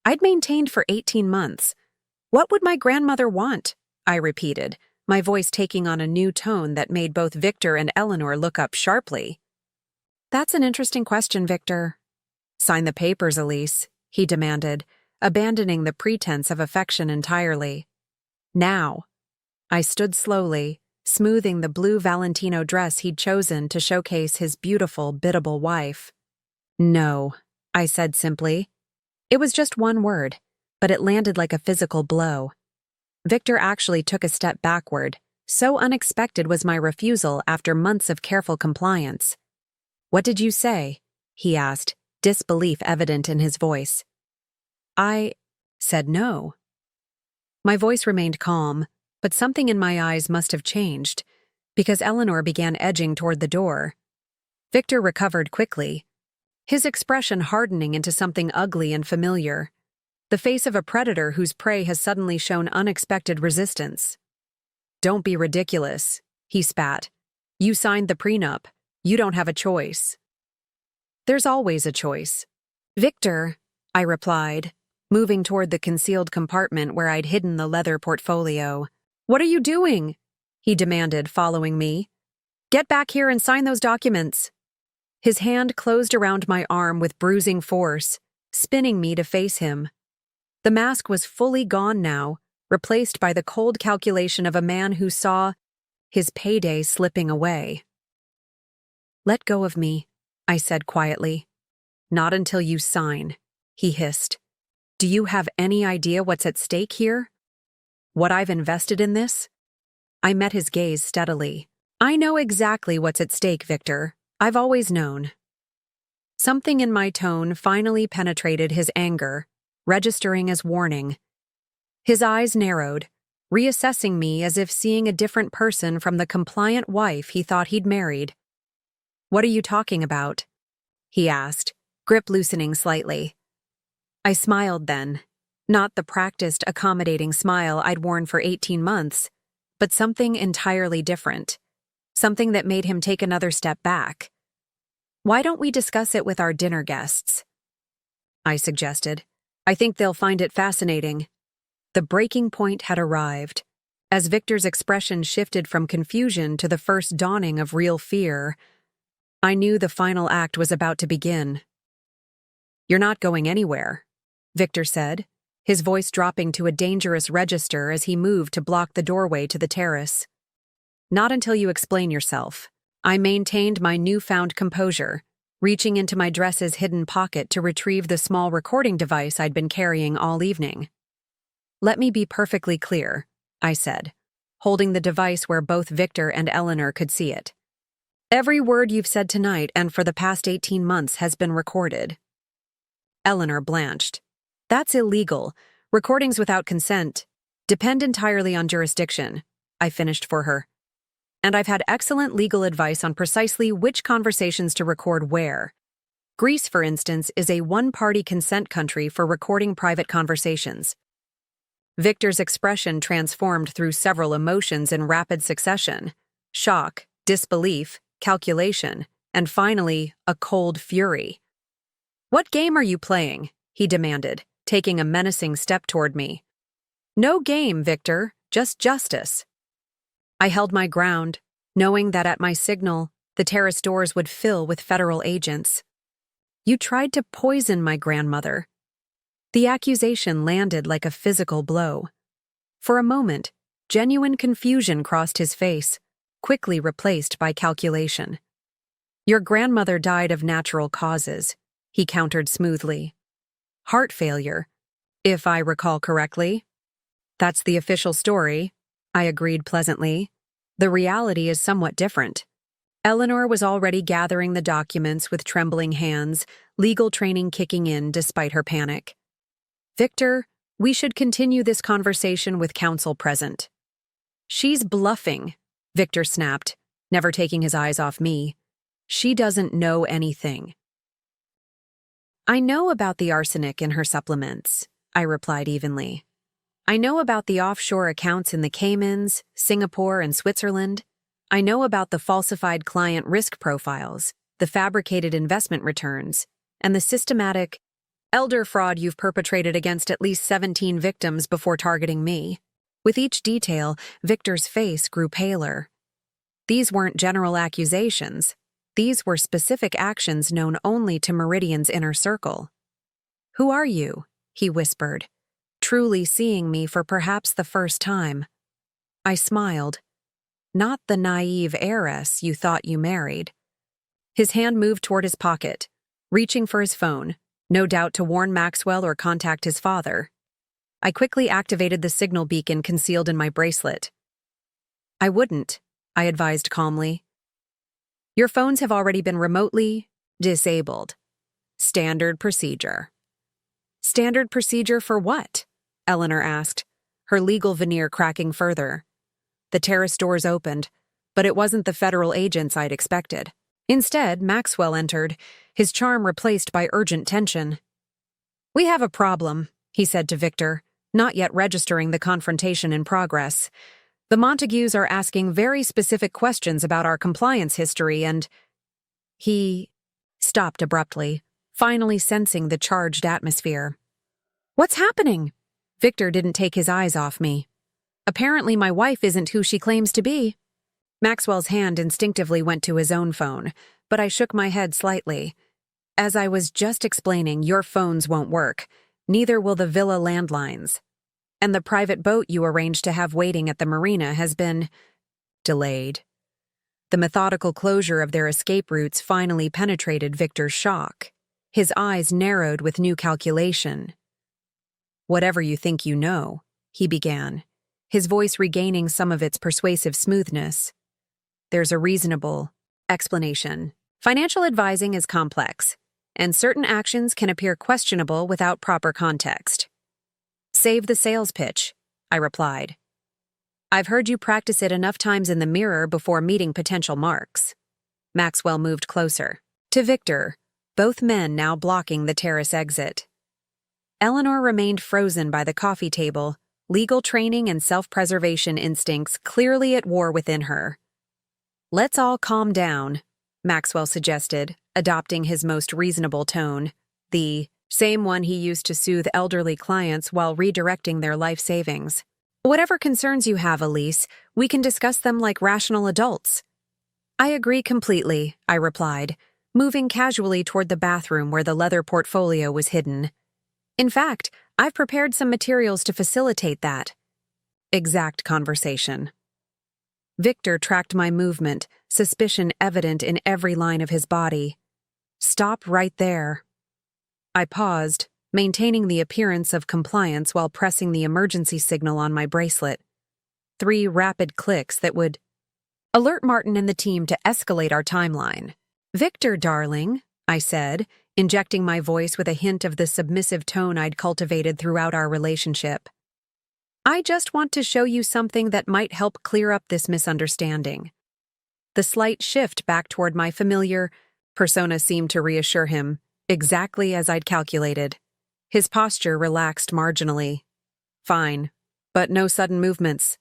I'd maintained for 18 months. "What would my grandmother want?" I repeated, my voice taking on a new tone that made both Victor and Eleanor look up sharply. "That's an interesting question, Victor." "Sign the papers, Elise," he demanded, abandoning the pretense of affection entirely. "Now." I stood slowly, smoothing the blue Valentino dress he'd chosen to showcase his beautiful, biddable wife. "No," I said simply. It was just one word, but it landed like a physical blow. Victor actually took a step backward. So unexpected was my refusal after months of careful compliance. "What did you say?" he asked, disbelief evident in his voice. "I said no." My voice remained calm, but something in my eyes must have changed, because Eleanor began edging toward the door. Victor recovered quickly, his expression hardening into something ugly and familiar, the face of a predator whose prey has suddenly shown unexpected resistance. "Don't be ridiculous," he spat. "You signed the prenup. You don't have a choice." "There's always a choice." "Victor," I replied, moving toward the concealed compartment where I'd hidden the leather portfolio. "What are you doing?" he demanded, following me. "Get back here and sign those documents." His hand closed around my arm with bruising force, spinning me to face him. The mask was fully gone now, replaced by the cold calculation of a man who saw his payday slipping away. "Let go of me," I said quietly. "Not until you sign," he hissed. "Do you have any idea what's at stake here? What I've invested in this?" I met his gaze steadily. "I know exactly what's at stake, Victor. I've always known." Something in my tone finally penetrated his anger, registering as warning. His eyes narrowed, reassessing me as if seeing a different person from the compliant wife he thought he'd married. "What are you talking about?" he asked, grip loosening slightly. I smiled then, not the practiced, accommodating smile I'd worn for 18 months, but something entirely different, something that made him take another step back. "Why don't we discuss it with our dinner guests?" I suggested. "I think they'll find it fascinating." The breaking point had arrived. As Victor's expression shifted from confusion to the first dawning of real fear, I knew the final act was about to begin. "You're not going anywhere," Victor said, his voice dropping to a dangerous register as he moved to block the doorway to the terrace. "Not until you explain yourself." I maintained my newfound composure, reaching into my dress's hidden pocket to retrieve the small recording device I'd been carrying all evening. "Let me be perfectly clear," I said, holding the device where both Victor and Eleanor could see it. "Every word you've said tonight and for the past 18 months has been recorded." Eleanor blanched. "That's illegal. Recordings without consent depend entirely on jurisdiction," I finished for her. "And I've had excellent legal advice on precisely which conversations to record where. Greece, for instance, is a one-party consent country for recording private conversations." Victor's expression transformed through several emotions in rapid succession: shock, disbelief, calculation, and finally, a cold fury. "What game are you playing?" he demanded, taking a menacing step toward me. "No game, Victor, just justice." I held my ground, knowing that at my signal, the terrace doors would fill with federal agents. "You tried to poison my grandmother." The accusation landed like a physical blow. For a moment, genuine confusion crossed his face, quickly replaced by calculation. "Your grandmother died of natural causes," he countered smoothly. "Heart failure, if I recall correctly." "That's the official story," I agreed pleasantly. "The reality is somewhat different." Eleanor was already gathering the documents with trembling hands, legal training kicking in despite her panic. "Victor, we should continue this conversation with counsel present." "She's bluffing," Victor snapped, never taking his eyes off me. She doesn't know anything. I know about the arsenic in her supplements, I replied evenly. I know about the offshore accounts in the Caymans, Singapore, and Switzerland. I know about the falsified client risk profiles, the fabricated investment returns, and the systematic elder fraud you've perpetrated against at least 17 victims before targeting me. With each detail, Victor's face grew paler. These weren't general accusations. These were specific actions known only to Meridian's inner circle. "Who are you?" he whispered, truly seeing me for perhaps the first time. I smiled. "Not the naive heiress you thought you married." His hand moved toward his pocket, reaching for his phone, no doubt to warn Maxwell or contact his father. I quickly activated the signal beacon concealed in my bracelet. "I wouldn't," I advised calmly. "Your phones have already been remotely disabled. Standard procedure." "Standard procedure for what?" Eleanor asked, her legal veneer cracking further. The terrace doors opened, but it wasn't the federal agents I'd expected. Instead, Maxwell entered, his charm replaced by urgent tension. "We have a problem," he said to Victor, not yet registering the confrontation in progress. "The Montagues are asking very specific questions about our compliance history and—" He stopped abruptly, finally sensing the charged atmosphere. "What's happening?" Victor didn't take his eyes off me. "Apparently my wife isn't who she claims to be." Maxwell's hand instinctively went to his own phone, but I shook my head slightly. "As I was just explaining, your phones won't work. Neither will the villa landlines. And the private boat you arranged to have waiting at the marina has been delayed." The methodical closure of their escape routes finally penetrated Victor's shock. His eyes narrowed with new calculation. "Whatever you think you know," he began, his voice regaining some of its persuasive smoothness. "There's a reasonable explanation. Financial advising is complex, and certain actions can appear questionable without proper context." "Save the sales pitch," I replied. "I've heard you practice it enough times in the mirror before meeting potential marks." Maxwell moved closer to Victor, both men now blocking the terrace exit. Eleanor remained frozen by the coffee table, legal training and self-preservation instincts clearly at war within her. "Let's all calm down," Maxwell suggested, adopting his most reasonable tone, the same one he used to soothe elderly clients while redirecting their life savings. "Whatever concerns you have, Elise, we can discuss them like rational adults." "I agree completely," I replied, moving casually toward the bathroom where the leather portfolio was hidden. "In fact, I've prepared some materials to facilitate that exact conversation." Victor tracked my movement, suspicion evident in every line of his body. "Stop right there." I paused, maintaining the appearance of compliance while pressing the emergency signal on my bracelet. 3 rapid clicks that would alert Martin and the team to escalate our timeline. "Victor, darling," I said, injecting my voice with a hint of the submissive tone I'd cultivated throughout our relationship. "I just want to show you something that might help clear up this misunderstanding." The slight shift back toward my familiar persona seemed to reassure him, exactly as I'd calculated. His posture relaxed marginally. "Fine, but no sudden movements."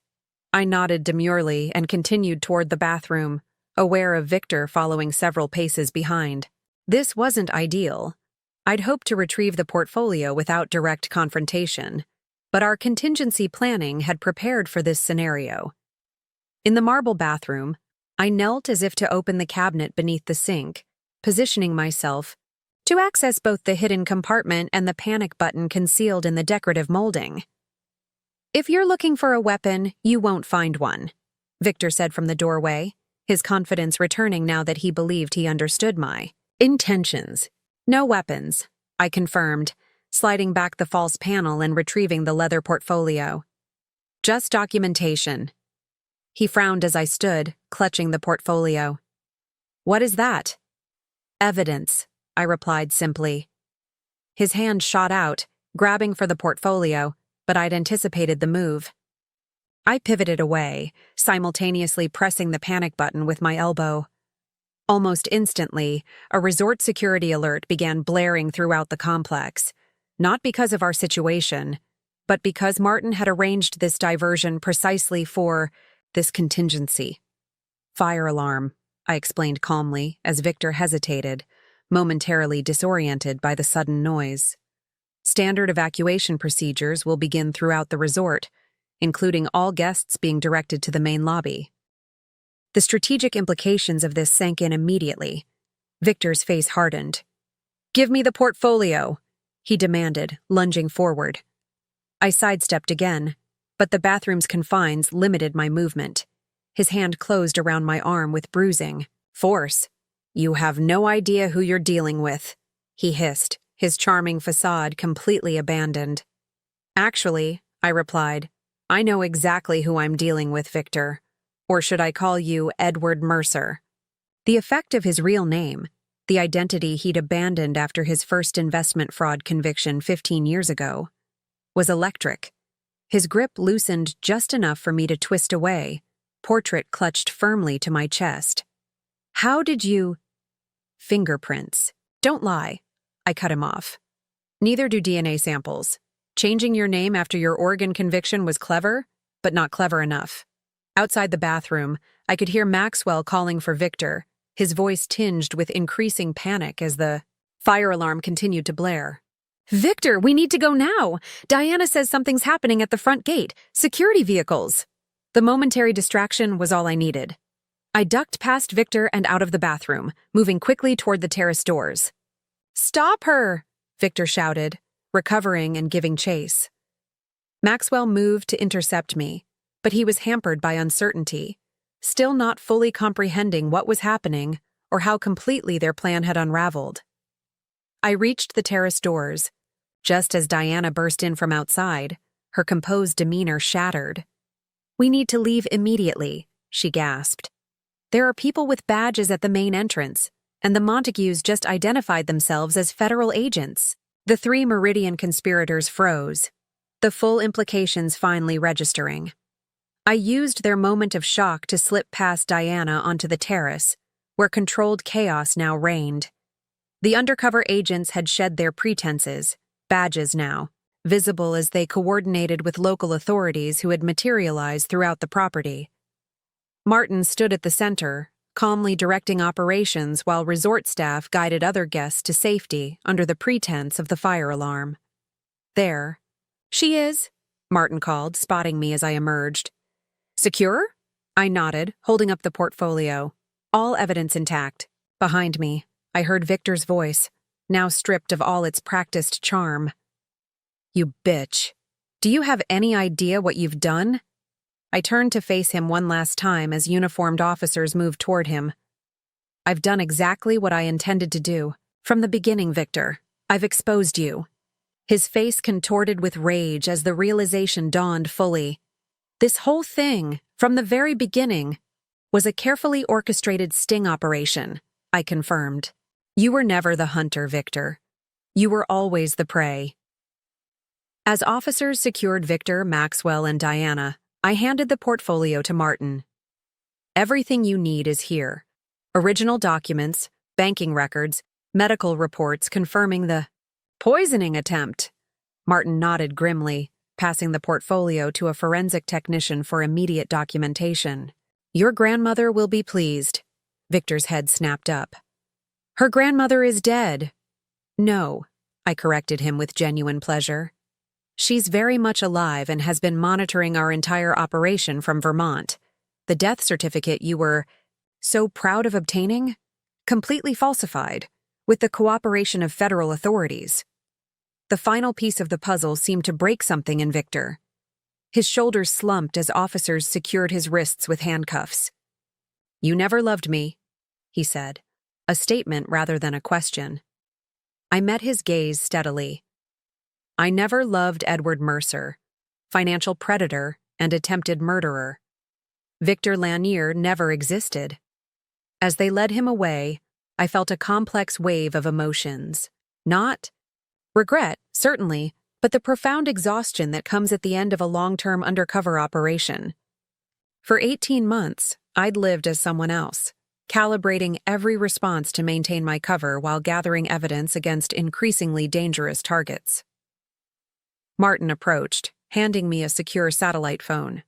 I nodded demurely and continued toward the bathroom, aware of Victor following several paces behind. This wasn't ideal. I'd hoped to retrieve the portfolio without direct confrontation, but our contingency planning had prepared for this scenario. In the marble bathroom, I knelt as if to open the cabinet beneath the sink, positioning myself to access both the hidden compartment and the panic button concealed in the decorative molding. "If you're looking for a weapon, you won't find one," Victor said from the doorway, his confidence returning now that he believed he understood my intentions. "No weapons," I confirmed, sliding back the false panel and retrieving the leather portfolio. "Just documentation." He frowned as I stood, clutching the portfolio. "What is that?" "Evidence," I replied simply. His hand shot out, grabbing for the portfolio, but I'd anticipated the move. I pivoted away, simultaneously pressing the panic button with my elbow. Almost instantly, a resort security alert began blaring throughout the complex, not because of our situation, but because Martin had arranged this diversion precisely for this contingency. Fire alarm, I explained calmly as Victor hesitated, momentarily disoriented by the sudden noise. Standard evacuation procedures will begin throughout the resort, including all guests being directed to the main lobby. The strategic implications of this sank in immediately. Victor's face hardened. "Give me the portfolio," he demanded, lunging forward. I sidestepped again, but the bathroom's confines limited my movement. His hand closed around my arm with bruising force. "You have no idea who you're dealing with," he hissed, his charming facade completely abandoned. "Actually," I replied, "I know exactly who I'm dealing with, Victor. Or should I call you Edward Mercer?" The effect of his real name, the identity he'd abandoned after his first investment fraud conviction 15 years ago, was electric. His grip loosened just enough for me to twist away, portrait clutched firmly to my chest. "How did you—" "Fingerprints. Don't lie." I cut him off. "Neither do DNA samples. Changing your name after your Oregon conviction was clever, but not clever enough." Outside the bathroom, I could hear Maxwell calling for Victor, his voice tinged with increasing panic as the fire alarm continued to blare. "Victor, we need to go now! Diana says something's happening at the front gate. Security vehicles!" The momentary distraction was all I needed. I ducked past Victor and out of the bathroom, moving quickly toward the terrace doors. "Stop her!" Victor shouted, recovering and giving chase. Maxwell moved to intercept me, but he was hampered by uncertainty, still not fully comprehending what was happening or how completely their plan had unraveled. I reached the terrace doors, just as Diana burst in from outside, her composed demeanor shattered. "We need to leave immediately," she gasped. "There are people with badges at the main entrance, and the Montagues just identified themselves as federal agents." The three Meridian conspirators froze, the full implications finally registering. I used their moment of shock to slip past Diana onto the terrace, where controlled chaos now reigned. The undercover agents had shed their pretenses, badges now, visible as they coordinated with local authorities who had materialized throughout the property. Martin stood at the center, calmly directing operations while resort staff guided other guests to safety under the pretense of the fire alarm. "There. She is," Martin called, spotting me as I emerged. "Secure?" I nodded, holding up the portfolio. All evidence intact. Behind me, I heard Victor's voice, now stripped of all its practiced charm. "You bitch. Do you have any idea what you've done?" I turned to face him one last time as uniformed officers moved toward him. "I've done exactly what I intended to do. From the beginning, Victor. I've exposed you." His face contorted with rage as the realization dawned fully. This whole thing, from the very beginning, was a carefully orchestrated sting operation, I confirmed. "You were never the hunter, Victor. You were always the prey." As officers secured Victor, Maxwell, and Diana, I handed the portfolio to Martin. "Everything you need is here. Original documents, banking records, medical reports confirming the poisoning attempt." Martin nodded grimly, passing the portfolio to a forensic technician for immediate documentation. "Your grandmother will be pleased." Victor's head snapped up. "Her grandmother is dead." "No," I corrected him with genuine pleasure. "She's very much alive and has been monitoring our entire operation from Vermont. The death certificate you were so proud of obtaining? Completely falsified, with the cooperation of federal authorities." The final piece of the puzzle seemed to break something in Victor. His shoulders slumped as officers secured his wrists with handcuffs. "You never loved me," he said, a statement rather than a question. I met his gaze steadily. "I never loved Edward Mercer, financial predator and attempted murderer. Victor Lanier never existed." As they led him away, I felt a complex wave of emotions. Not regret, certainly, but the profound exhaustion that comes at the end of a long-term undercover operation. For 18 months, I'd lived as someone else, calibrating every response to maintain my cover while gathering evidence against increasingly dangerous targets. Martin approached, handing me a secure satellite phone.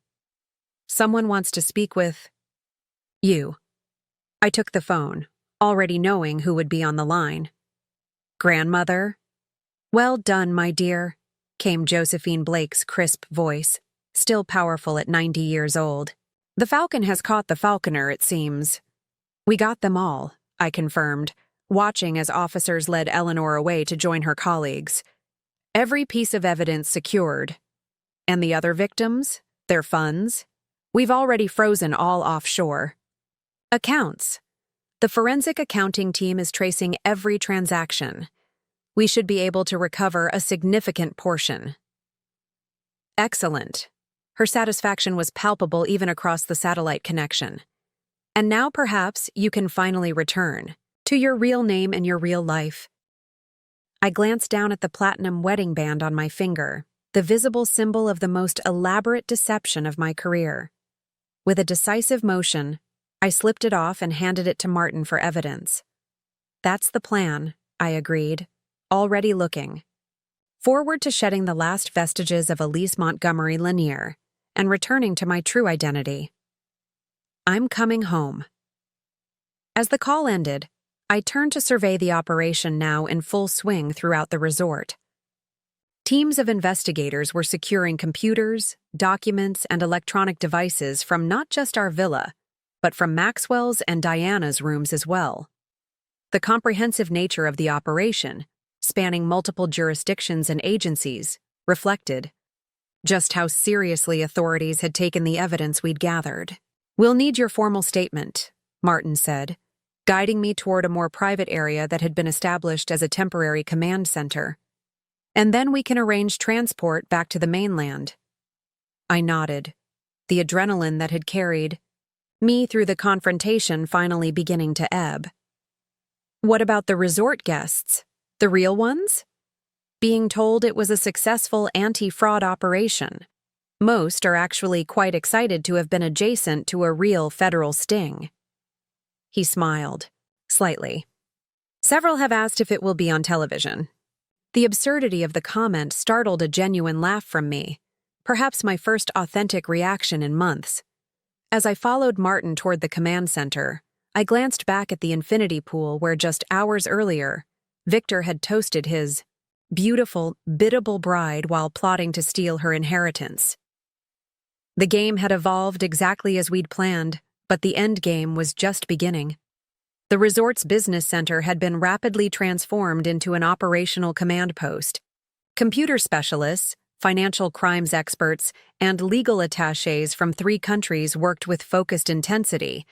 "Someone wants to speak with you." I took the phone, already knowing who would be on the line. "Grandmother?" "Well done, my dear," came Josephine Blake's crisp voice, still powerful at 90 years old. "The falcon has caught the falconer, it seems." "We got them all," I confirmed, watching as officers led Eleanor away to join her colleagues. "Every piece of evidence secured. And the other victims? Their funds? We've already frozen all offshore." "Accounts. The forensic accounting team is tracing every transaction. We should be able to recover a significant portion." "Excellent." Her satisfaction was palpable even across the satellite connection. "And now perhaps you can finally return to your real name and your real life." I glanced down at the platinum wedding band on my finger, the visible symbol of the most elaborate deception of my career. With a decisive motion, I slipped it off and handed it to Martin for evidence. "That's the plan," I agreed, already looking forward to shedding the last vestiges of Elise Montgomery Lanier and returning to my true identity. "I'm coming home." As the call ended, I turned to survey the operation now in full swing throughout the resort. Teams of investigators were securing computers, documents, and electronic devices from not just our villa, but from Maxwell's and Diana's rooms as well. The comprehensive nature of the operation, spanning multiple jurisdictions and agencies, reflected just how seriously authorities had taken the evidence we'd gathered. "We'll need your formal statement," Martin said, guiding me toward a more private area that had been established as a temporary command center. "And then we can arrange transport back to the mainland." I nodded, the adrenaline that had carried me through the confrontation finally beginning to ebb. "What about the resort guests? The real ones?" Being told it was a successful anti-fraud operation. Most are actually quite excited to have been adjacent to a real federal sting. He smiled, slightly. "Several have asked if it will be on television." The absurdity of the comment startled a genuine laugh from me, perhaps my first authentic reaction in months. As I followed Martin toward the command center, I glanced back at the infinity pool where just hours earlier, Victor had toasted his beautiful, biddable bride while plotting to steal her inheritance. The game had evolved exactly as we'd planned, but the end game was just beginning. The resort's business center had been rapidly transformed into an operational command post. Computer specialists, financial crimes experts, and legal attachés from 3 countries worked with focused intensity,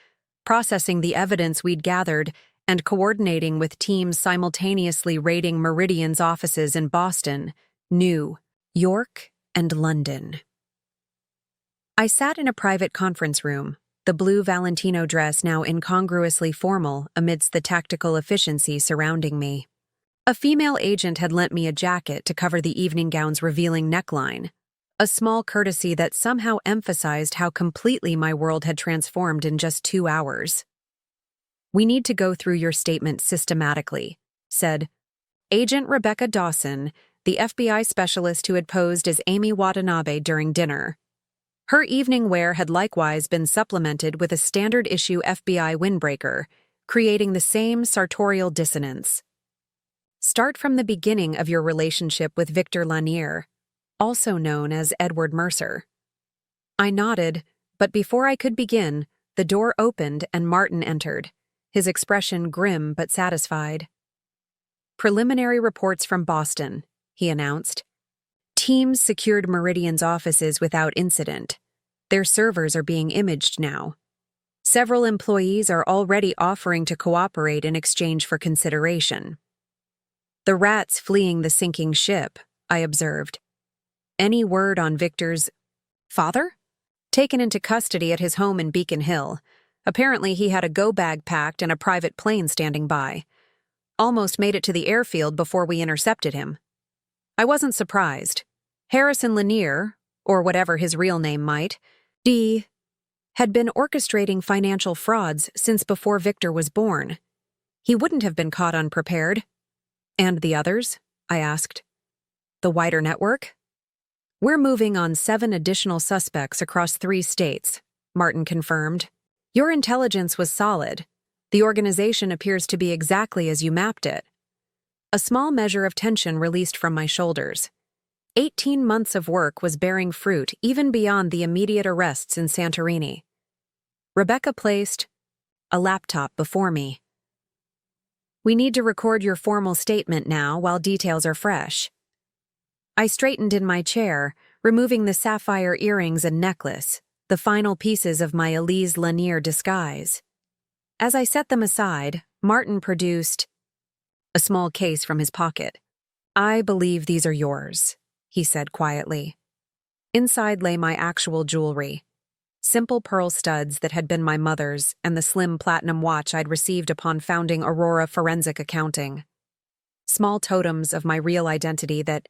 processing the evidence we'd gathered and coordinating with teams simultaneously raiding Meridian's offices in Boston, New York, and London. I sat in a private conference room, the blue Valentino dress now incongruously formal amidst the tactical efficiency surrounding me. A female agent had lent me a jacket to cover the evening gown's revealing neckline, a small courtesy that somehow emphasized how completely my world had transformed in just 2 hours. "We need to go through your statement systematically," said Agent Rebecca Dawson, the FBI specialist who had posed as Amy Watanabe during dinner. Her evening wear had likewise been supplemented with a standard-issue FBI windbreaker, creating the same sartorial dissonance. "Start from the beginning of your relationship with Victor Lanier, also known as Edward Mercer." I nodded, but before I could begin, the door opened and Martin entered, his expression grim but satisfied. "Preliminary reports from Boston," he announced. "Teams secured Meridian's offices without incident. Their servers are being imaged now. Several employees are already offering to cooperate in exchange for consideration." "The rats fleeing the sinking ship," I observed. "Any word on Victor's father?" "Taken into custody at his home in Beacon Hill. Apparently he had a go-bag packed and a private plane standing by. Almost made it to the airfield before we intercepted him." I wasn't surprised. Harrison Lanier, or whatever his real name might, D, had been orchestrating financial frauds since before Victor was born. He wouldn't have been caught unprepared. And the others? I asked. The wider network? We're moving on 7 additional suspects across 3 states, Martin confirmed. Your intelligence was solid. The organization appears to be exactly as you mapped it. A small measure of tension released from my shoulders. 18 months of work was bearing fruit even beyond the immediate arrests in Santorini. Rebecca placed a laptop before me. We need to record your formal statement now while details are fresh. I straightened in my chair, removing the sapphire earrings and necklace, the final pieces of my Elise Lanier disguise. As I set them aside, Martin produced a small case from his pocket. I believe these are yours, he said quietly. Inside lay my actual jewelry. Simple pearl studs that had been my mother's and the slim platinum watch I'd received upon founding Aurora Forensic Accounting. Small totems of my real identity that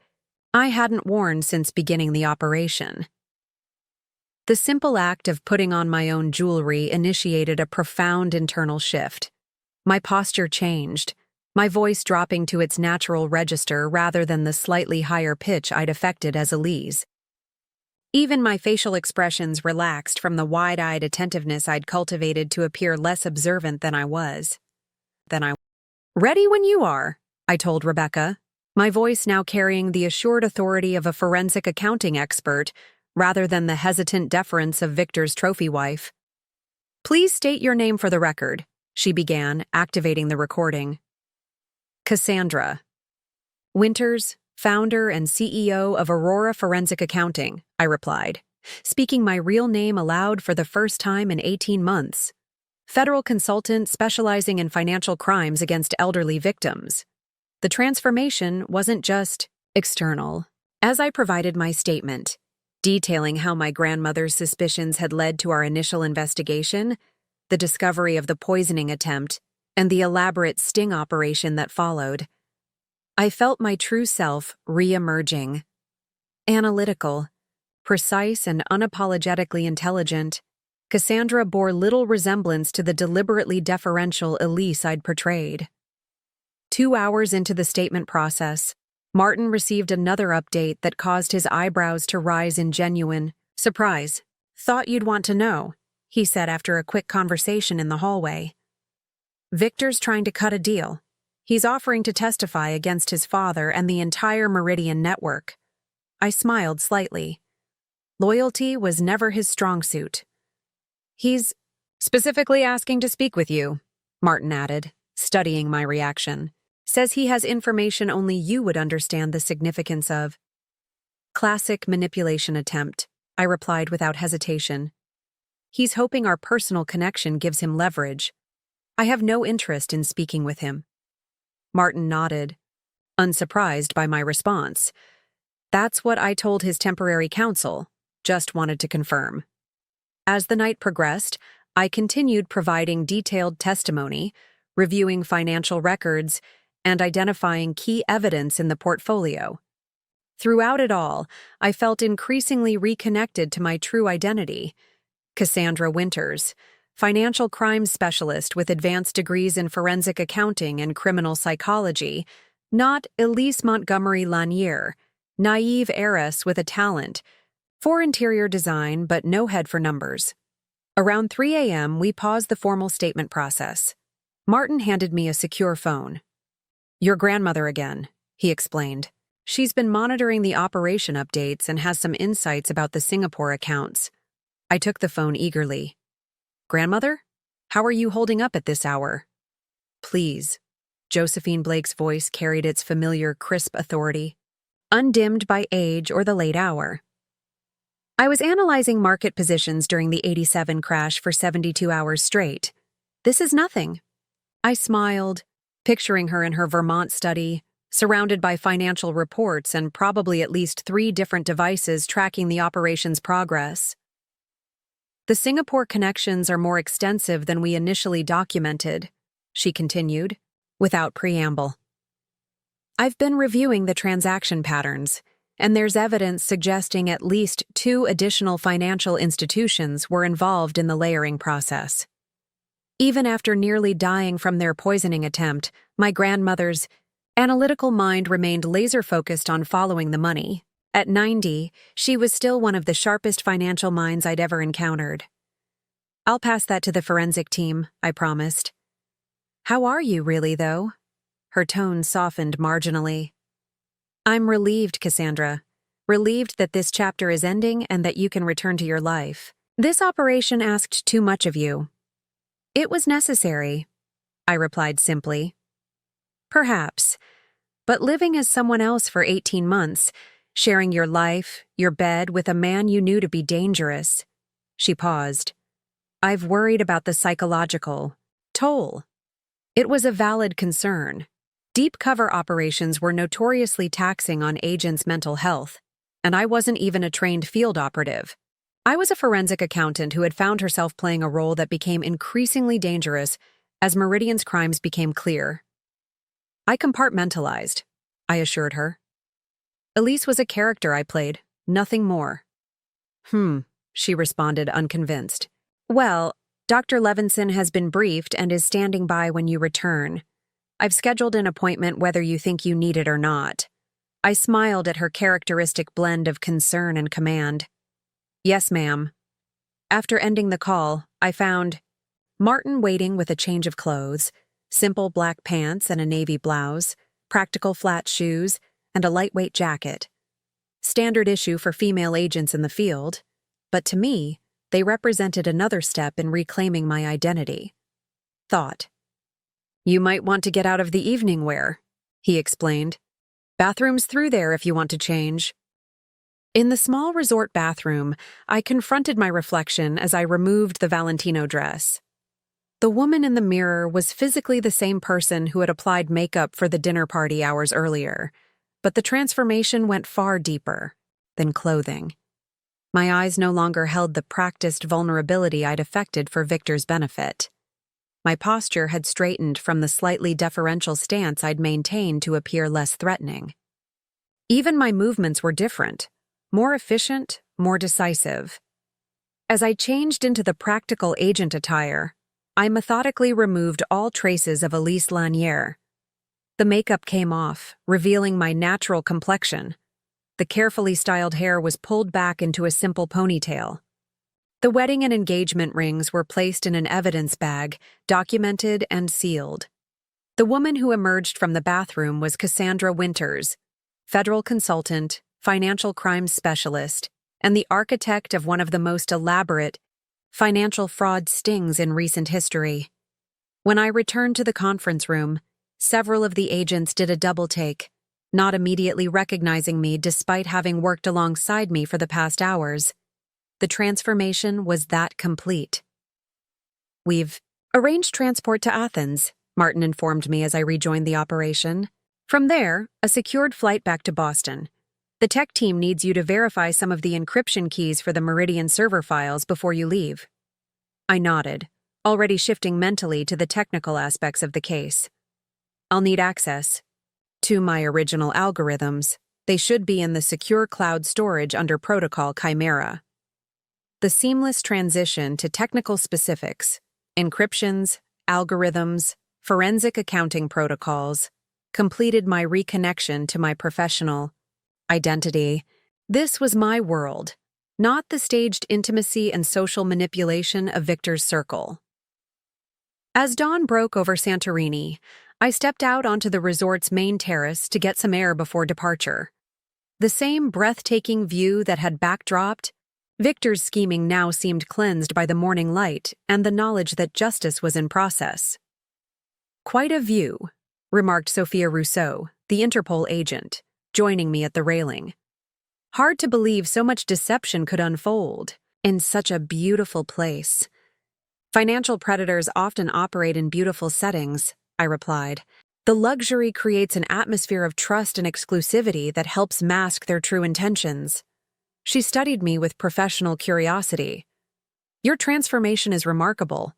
I hadn't worn since beginning the operation. The simple act of putting on my own jewelry initiated a profound internal shift. My posture changed, my voice dropping to its natural register rather than the slightly higher pitch I'd affected as Elise. Even my facial expressions relaxed from the wide-eyed attentiveness I'd cultivated to appear less observant than I was. Ready when you are, I told Rebecca, my voice now carrying the assured authority of a forensic accounting expert rather than the hesitant deference of Victor's trophy wife. Please state your name for the record, she began, activating the recording. Cassandra. Winters, founder and CEO of Aurora Forensic Accounting, I replied, speaking my real name aloud for the first time in 18 months. Federal consultant specializing in financial crimes against elderly victims. The transformation wasn't just external. As I provided my statement, detailing how my grandmother's suspicions had led to our initial investigation, the discovery of the poisoning attempt, and the elaborate sting operation that followed, I felt my true self re-emerging. Analytical, precise and unapologetically intelligent, Cassandra bore little resemblance to the deliberately deferential Elise I'd portrayed. 2 hours into the statement process, Martin received another update that caused his eyebrows to rise in genuine surprise. Thought you'd want to know, he said after a quick conversation in the hallway. Victor's trying to cut a deal. He's offering to testify against his father and the entire Meridian network. I smiled slightly. Loyalty was never his strong suit. He's specifically asking to speak with you, Martin added, studying my reaction. Says he has information only you would understand the significance of. Classic manipulation attempt, I replied without hesitation. He's hoping our personal connection gives him leverage. I have no interest in speaking with him. Martin nodded, unsurprised by my response. That's what I told his temporary counsel, just wanted to confirm. As the night progressed, I continued providing detailed testimony, reviewing financial records, and identifying key evidence in the portfolio. Throughout it all, I felt increasingly reconnected to my true identity. Cassandra Winters, financial crimes specialist with advanced degrees in forensic accounting and criminal psychology, not Elise Montgomery Lanier, naive heiress with a talent for interior design but no head for numbers. Around 3 a.m., we paused the formal statement process. Martin handed me a secure phone. Your grandmother again, he explained. She's been monitoring the operation updates and has some insights about the Singapore accounts. I took the phone eagerly. Grandmother? How are you holding up at this hour? Please. Josephine Blake's voice carried its familiar, crisp authority, undimmed by age or the late hour. I was analyzing market positions during the 87 crash for 72 hours straight. This is nothing. I smiled, picturing her in her Vermont study, surrounded by financial reports and probably at least 3 different devices tracking the operation's progress. The Singapore connections are more extensive than we initially documented, she continued, without preamble. I've been reviewing the transaction patterns, and there's evidence suggesting at least 2 additional financial institutions were involved in the layering process. Even after nearly dying from their poisoning attempt, my grandmother's analytical mind remained laser-focused on following the money. At 90, she was still one of the sharpest financial minds I'd ever encountered. "I'll pass that to the forensic team," I promised. "How are you, really, though?" Her tone softened marginally. "I'm relieved, Cassandra. Relieved that this chapter is ending and that you can return to your life. This operation asked too much of you." "It was necessary," I replied simply. "Perhaps. But living as someone else for 18 months, sharing your life, your bed with a man you knew to be dangerous." She paused. "I've worried about the psychological toll." It was a valid concern. Deep cover operations were notoriously taxing on agents' mental health, and I wasn't even a trained field operative. I was a forensic accountant who had found herself playing a role that became increasingly dangerous as Meridian's crimes became clear. "I compartmentalized," I assured her. "Elise was a character I played, nothing more." She responded unconvinced. "Well, Dr. Levinson has been briefed and is standing by when you return. I've scheduled an appointment whether you think you need it or not." I smiled at her characteristic blend of concern and command. "Yes, ma'am." After ending the call, I found Martin waiting with a change of clothes, simple black pants and a navy blouse, practical flat shoes, and a lightweight jacket. Standard issue for female agents in the field, but to me, they represented another step in reclaiming my identity. Thought. "You might want to get out of the evening wear," he explained. "Bathroom's through there if you want to change." In the small resort bathroom, I confronted my reflection as I removed the Valentino dress. The woman in the mirror was physically the same person who had applied makeup for the dinner party hours earlier, but the transformation went far deeper than clothing. My eyes no longer held the practiced vulnerability I'd affected for Victor's benefit. My posture had straightened from the slightly deferential stance I'd maintained to appear less threatening. Even my movements were different, more efficient, more decisive. As I changed into the practical agent attire, I methodically removed all traces of Elise Lanier. The makeup came off, revealing my natural complexion. The carefully styled hair was pulled back into a simple ponytail. The wedding and engagement rings were placed in an evidence bag, documented and sealed. The woman who emerged from the bathroom was Cassandra Winters, federal consultant, financial crimes specialist, and the architect of one of the most elaborate financial fraud stings in recent history. When I returned to the conference room, several of the agents did a double take, not immediately recognizing me despite having worked alongside me for the past hours. The transformation was that complete. "We've arranged transport to Athens," Martin informed me as I rejoined the operation. "From there, a secured flight back to Boston. The tech team needs you to verify some of the encryption keys for the Meridian server files before you leave." I nodded, already shifting mentally to the technical aspects of the case. "I'll need access to my original algorithms. They should be in the secure cloud storage under Protocol Chimera." The seamless transition to technical specifics, encryptions, algorithms, forensic accounting protocols, completed my reconnection to my professional identity. This was my world, not the staged intimacy and social manipulation of Victor's circle. As dawn broke over Santorini, I stepped out onto the resort's main terrace to get some air before departure. The same breathtaking view that had backdropped, Victor's scheming now seemed cleansed by the morning light and the knowledge that justice was in process. "Quite a view," remarked Sophia Rousseau, the Interpol agent, joining me at the railing. "Hard to believe so much deception could unfold in such a beautiful place." "Financial predators often operate in beautiful settings," I replied. "The luxury creates an atmosphere of trust and exclusivity that helps mask their true intentions." She studied me with professional curiosity. "Your transformation is remarkable.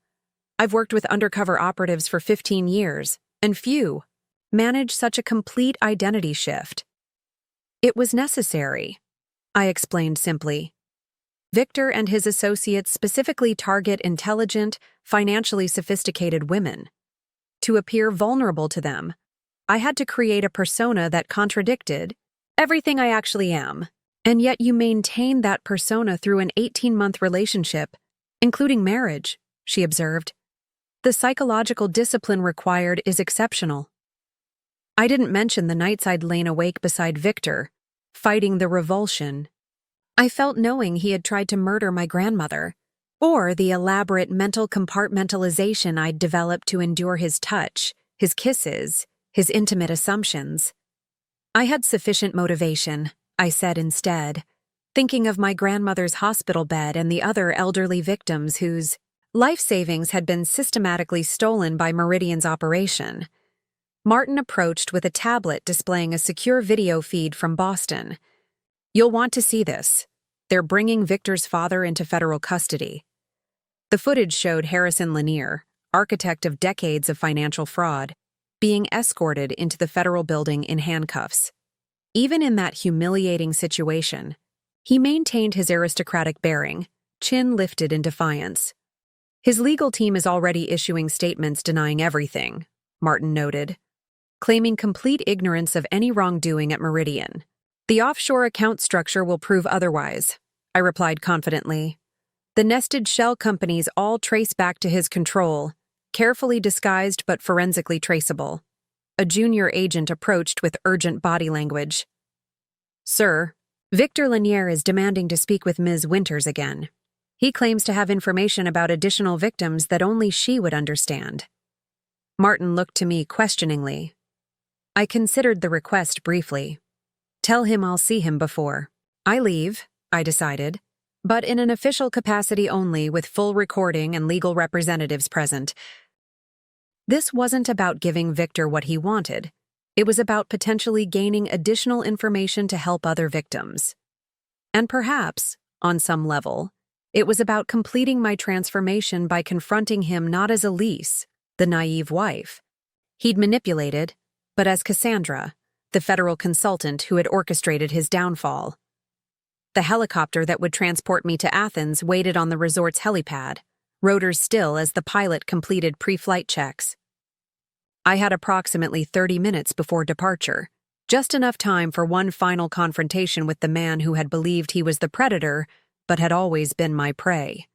I've worked with undercover operatives for 15 years, and few manage such a complete identity shift? It was necessary, I explained simply. Victor and his associates specifically target intelligent, financially sophisticated women. To appear vulnerable to them, I had to create a persona that contradicted everything I actually am, and yet you maintain that persona through an 18-month relationship, including marriage, she observed. The psychological discipline required is exceptional. I didn't mention the nights I'd lain awake beside Victor, fighting the revulsion I felt knowing he had tried to murder my grandmother, or the elaborate mental compartmentalization I'd developed to endure his touch, his kisses, his intimate assumptions. I had sufficient motivation, I said instead, thinking of my grandmother's hospital bed and the other elderly victims whose life savings had been systematically stolen by Meridian's operation. Martin approached with a tablet displaying a secure video feed from Boston. You'll want to see this. They're bringing Victor's father into federal custody. The footage showed Harrison Lanier, architect of decades of financial fraud, being escorted into the federal building in handcuffs. Even in that humiliating situation, he maintained his aristocratic bearing, chin lifted in defiance. His legal team is already issuing statements denying everything, Martin noted, claiming complete ignorance of any wrongdoing at Meridian. The offshore account structure will prove otherwise, I replied confidently. The nested shell companies all trace back to his control, carefully disguised but forensically traceable. A junior agent approached with urgent body language. Sir, Victor Lanier is demanding to speak with Ms. Winters again. He claims to have information about additional victims that only she would understand. Martin looked to me questioningly. I considered the request briefly. Tell him I'll see him before I leave, I decided, but in an official capacity only with full recording and legal representatives present. This wasn't about giving Victor what he wanted. It was about potentially gaining additional information to help other victims. And perhaps, on some level, it was about completing my transformation by confronting him not as Elise, the naive wife he'd manipulated, but as Cassandra, the federal consultant who had orchestrated his downfall. The helicopter that would transport me to Athens waited on the resort's helipad, rotors still as the pilot completed pre-flight checks. I had approximately 30 minutes before departure, just enough time for one final confrontation with the man who had believed he was the predator but had always been my prey.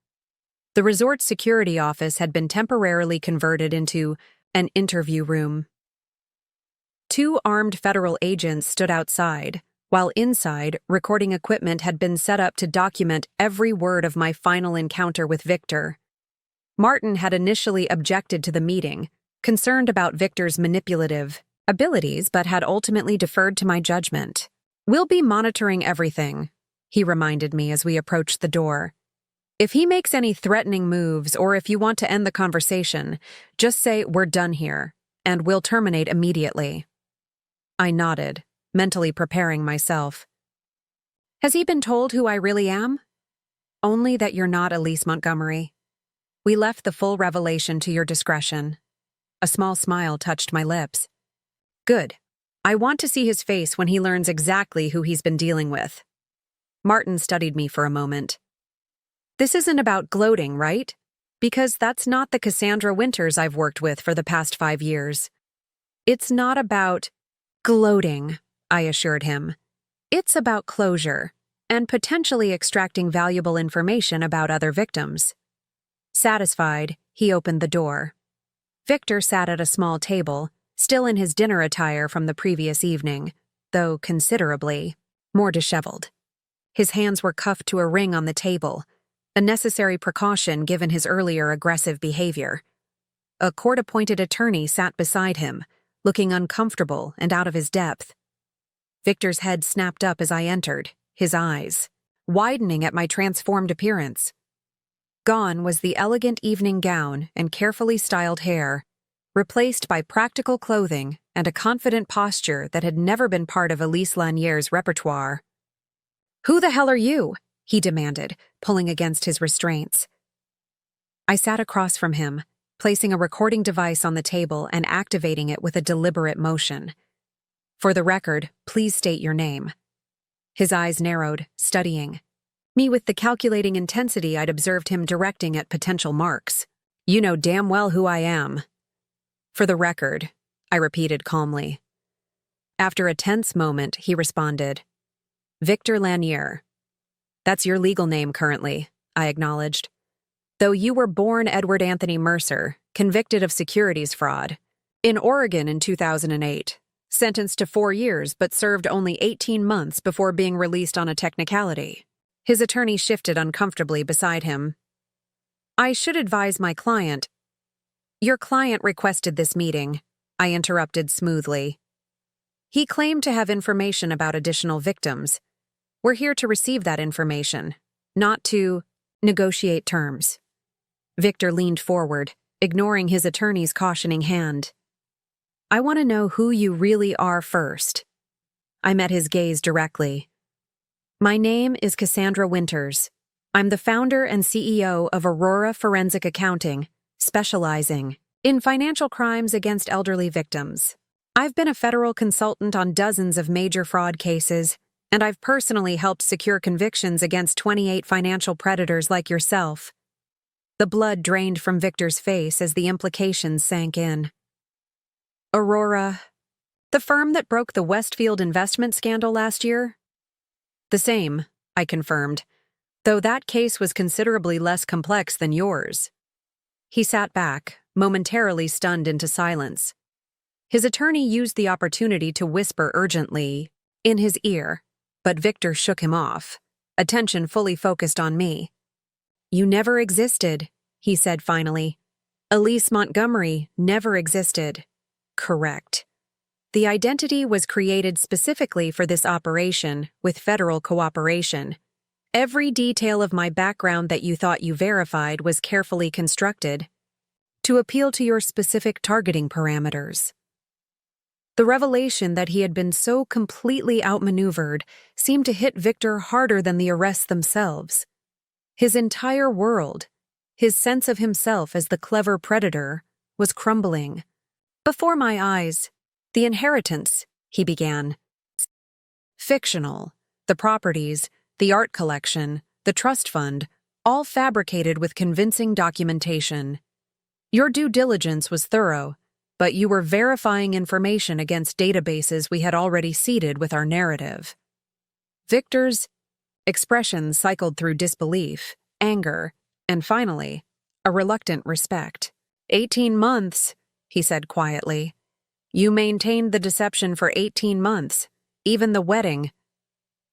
The resort's security office had been temporarily converted into an interview room. 2 armed federal agents stood outside, while inside, recording equipment had been set up to document every word of my final encounter with Victor. Martin had initially objected to the meeting, concerned about Victor's manipulative abilities, but had ultimately deferred to my judgment. We'll be monitoring everything, he reminded me as we approached the door. If he makes any threatening moves or if you want to end the conversation, just say we're done here, and we'll terminate immediately. I nodded, mentally preparing myself. Has he been told who I really am? Only that you're not Elise Montgomery. We left the full revelation to your discretion. A small smile touched my lips. Good. I want to see his face when he learns exactly who he's been dealing with. Martin studied me for a moment. This isn't about gloating, right? Because that's not the Cassandra Winters I've worked with for the past 5 years. It's not about gloating, I assured him. It's about closure, and potentially extracting valuable information about other victims. Satisfied, he opened the door. Victor sat at a small table, still in his dinner attire from the previous evening, though considerably more disheveled. His hands were cuffed to a ring on the table, a necessary precaution given his earlier aggressive behavior. A court-appointed attorney sat beside him, looking uncomfortable and out of his depth. Victor's head snapped up as I entered, his eyes widening at my transformed appearance. Gone was the elegant evening gown and carefully styled hair, replaced by practical clothing and a confident posture that had never been part of Elise Lanier's repertoire. "Who the hell are you?" he demanded, pulling against his restraints. I sat across from him, placing a recording device on the table and activating it with a deliberate motion. "For the record, please state your name." His eyes narrowed, studying me with the calculating intensity I'd observed him directing at potential marks. "You know damn well who I am." "For the record," I repeated calmly. After a tense moment, he responded, "Victor Lanier." "That's your legal name currently," I acknowledged. "Though you were born Edward Anthony Mercer, convicted of securities fraud. In Oregon in 2008, sentenced to 4 years but served only 18 months before being released on a technicality." His attorney shifted uncomfortably beside him. "I should advise my client—" "Your client requested this meeting," I interrupted smoothly. "He claimed to have information about additional victims. We're here to receive that information, not to negotiate terms." Victor leaned forward, ignoring his attorney's cautioning hand. "I want to know who you really are first." I met his gaze directly. "My name is Cassandra Winters. I'm the founder and CEO of Aurora Forensic Accounting, specializing in financial crimes against elderly victims. I've been a federal consultant on dozens of major fraud cases, and I've personally helped secure convictions against 28 financial predators like yourself." The blood drained from Victor's face as the implications sank in. "Aurora, the firm that broke the Westfield investment scandal last year?" "The same," I confirmed, "though that case was considerably less complex than yours." He sat back, momentarily stunned into silence. His attorney used the opportunity to whisper urgently in his ear, but Victor shook him off, attention fully focused on me. "You never existed," he said finally. "Elise Montgomery never existed." "Correct. The identity was created specifically for this operation with federal cooperation. Every detail of my background that you thought you verified was carefully constructed to appeal to your specific targeting parameters." The revelation that he had been so completely outmaneuvered seemed to hit Victor harder than the arrests themselves. His entire world, his sense of himself as the clever predator, was crumbling. "Before my eyes, the inheritance," he began. "Fictional. The properties, the art collection, the trust fund, all fabricated with convincing documentation. Your due diligence was thorough, but you were verifying information against databases we had already seeded with our narrative." Victor's expressions cycled through disbelief, anger, and finally, a reluctant respect. 18 months, he said quietly. "You maintained the deception for 18 months, even the wedding."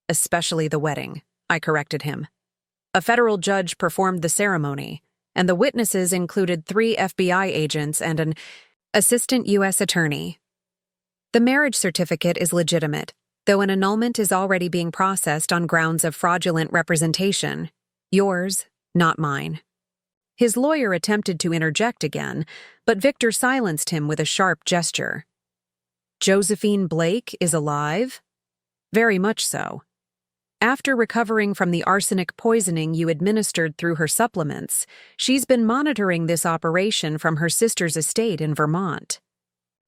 "Especially the wedding," I corrected him. "A federal judge performed the ceremony, and the witnesses included 3 FBI agents and an assistant U.S. attorney. The marriage certificate is legitimate, though an annulment is already being processed on grounds of fraudulent representation. Yours, not mine." His lawyer attempted to interject again, but Victor silenced him with a sharp gesture. "Josephine Blake is alive?" "Very much so. After recovering from the arsenic poisoning you administered through her supplements, she's been monitoring this operation from her sister's estate in Vermont.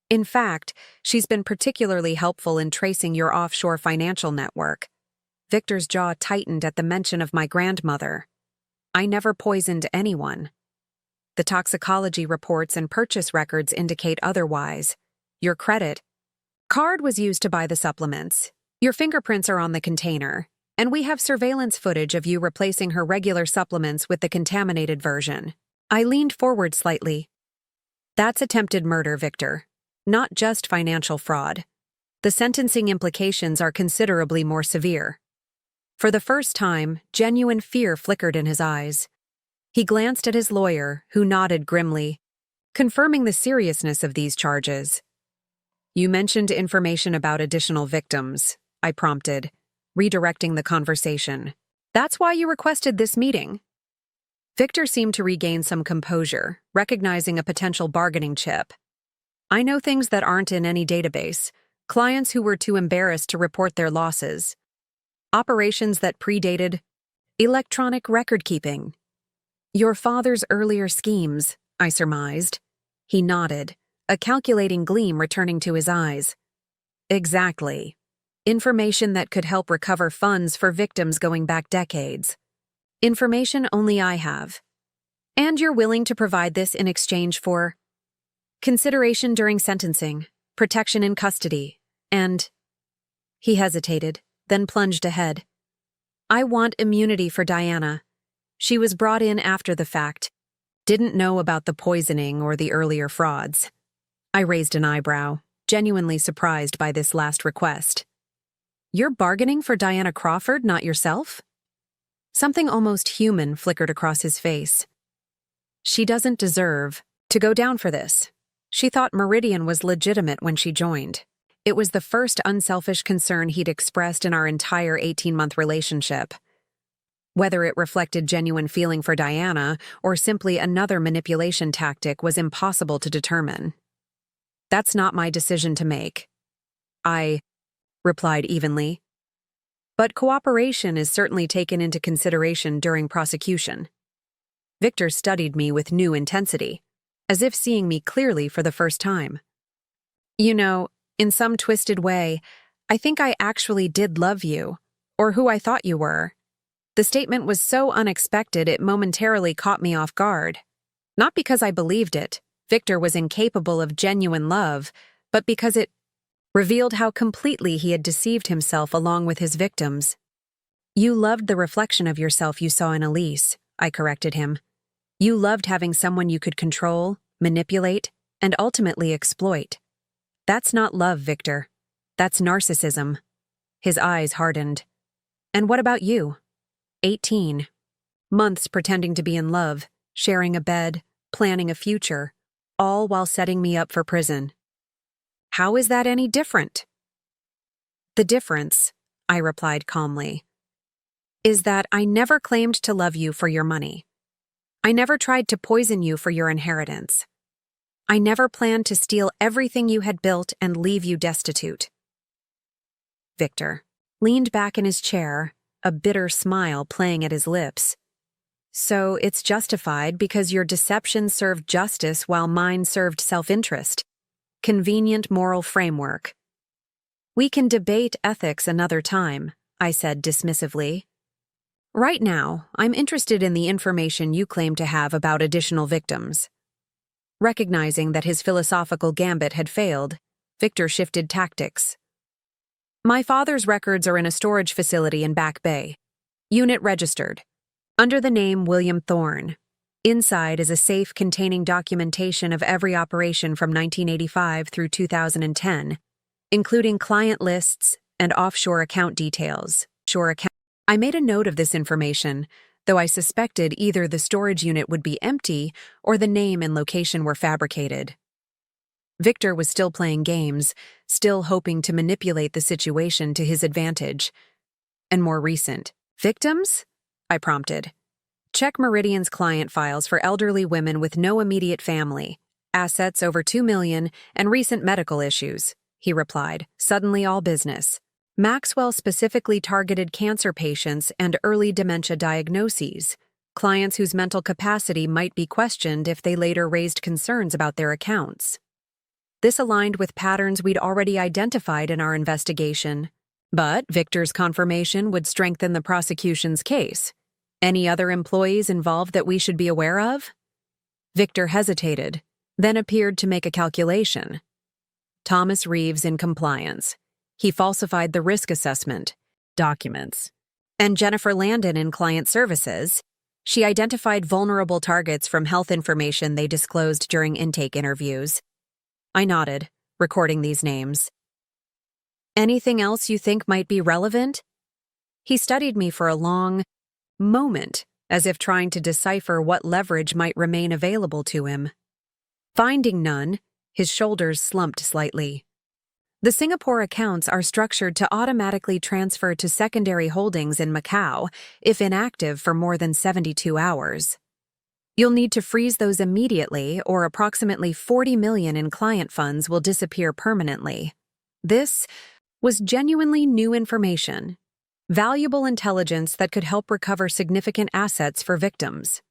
In fact, she's been particularly helpful in tracing your offshore financial network." Victor's jaw tightened at the mention of my grandmother. "I never poisoned anyone. The toxicology reports and purchase records indicate otherwise. Your credit card was used to buy the supplements. Your fingerprints are on the container, and we have surveillance footage of you replacing her regular supplements with the contaminated version." I leaned forward slightly. "That's attempted murder, Victor, not just financial fraud. The sentencing implications are considerably more severe." For the first time, genuine fear flickered in his eyes. He glanced at his lawyer, who nodded grimly, confirming the seriousness of these charges. "You mentioned information about additional victims," I prompted, redirecting the conversation. "That's why you requested this meeting." Victor seemed to regain some composure, recognizing a potential bargaining chip. "I know things that aren't in any database, clients who were too embarrassed to report their losses, operations that predated electronic record-keeping. Your father's earlier schemes," I surmised. He nodded, a calculating gleam returning to his eyes. Exactly. Information that could help recover funds for victims going back decades. Information only I have. And you're willing to provide this in exchange for consideration during sentencing, protection in custody, and... He hesitated, then plunged ahead. I want immunity for Diana. She was brought in after the fact. Didn't know about the poisoning or the earlier frauds. I raised an eyebrow, genuinely surprised by this last request. You're bargaining for Diana Crawford, not yourself? Something almost human flickered across his face. She doesn't deserve to go down for this. She thought Meridian was legitimate when she joined. It was the first unselfish concern he'd expressed in our entire 18-month relationship. Whether it reflected genuine feeling for Diana or simply another manipulation tactic was impossible to determine. That's not my decision to make. I replied evenly. But cooperation is certainly taken into consideration during prosecution. Victor studied me with new intensity, as if seeing me clearly for the first time. You know, in some twisted way, I think I actually did love you, or who I thought you were. The statement was so unexpected it momentarily caught me off guard. Not because I believed it, Victor was incapable of genuine love, but because it revealed how completely he had deceived himself along with his victims. You loved the reflection of yourself you saw in Elise, I corrected him. You loved having someone you could control, manipulate, and ultimately exploit. That's not love, Victor. That's narcissism. His eyes hardened. And what about you? 18. Months pretending to be in love, sharing a bed, planning a future, all while setting me up for prison. How is that any different? The difference, I replied calmly, is that I never claimed to love you for your money. I never tried to poison you for your inheritance. I never planned to steal everything you had built and leave you destitute. Victor leaned back in his chair, a bitter smile playing at his lips. So it's justified because your deception served justice while mine served self-interest. Convenient moral framework. We can debate ethics another time, I said dismissively. Right now, I'm interested in the information you claim to have about additional victims. Recognizing that his philosophical gambit had failed, Victor shifted tactics. My father's records are in a storage facility in Back Bay. Unit registered. Under the name William Thorne. Inside is a safe containing documentation of every operation from 1985 through 2010, including client lists and offshore account details. I made a note of this information, though I suspected either the storage unit would be empty or the name and location were fabricated. Victor was still playing games, still hoping to manipulate the situation to his advantage. And more recent. Victims? I prompted. Check Meridian's client files for elderly women with no immediate family, assets over $2 million, and recent medical issues, he replied, suddenly all business. Maxwell specifically targeted cancer patients and early dementia diagnoses, clients whose mental capacity might be questioned if they later raised concerns about their accounts. This aligned with patterns we'd already identified in our investigation, but Victor's confirmation would strengthen the prosecution's case. Any other employees involved that we should be aware of? Victor hesitated, then appeared to make a calculation. Thomas Reeves in compliance. He falsified the risk assessment documents. And Jennifer Landon in client services. She identified vulnerable targets from health information they disclosed during intake interviews. I nodded, recording these names. Anything else you think might be relevant? He studied me for a long moment, as if trying to decipher what leverage might remain available to him. Finding none, his shoulders slumped slightly. The Singapore accounts are structured to automatically transfer to secondary holdings in Macau if inactive for more than 72 hours. You'll need to freeze those immediately, or approximately $40 million in client funds will disappear permanently. This was genuinely new information, valuable intelligence that could help recover significant assets for victims.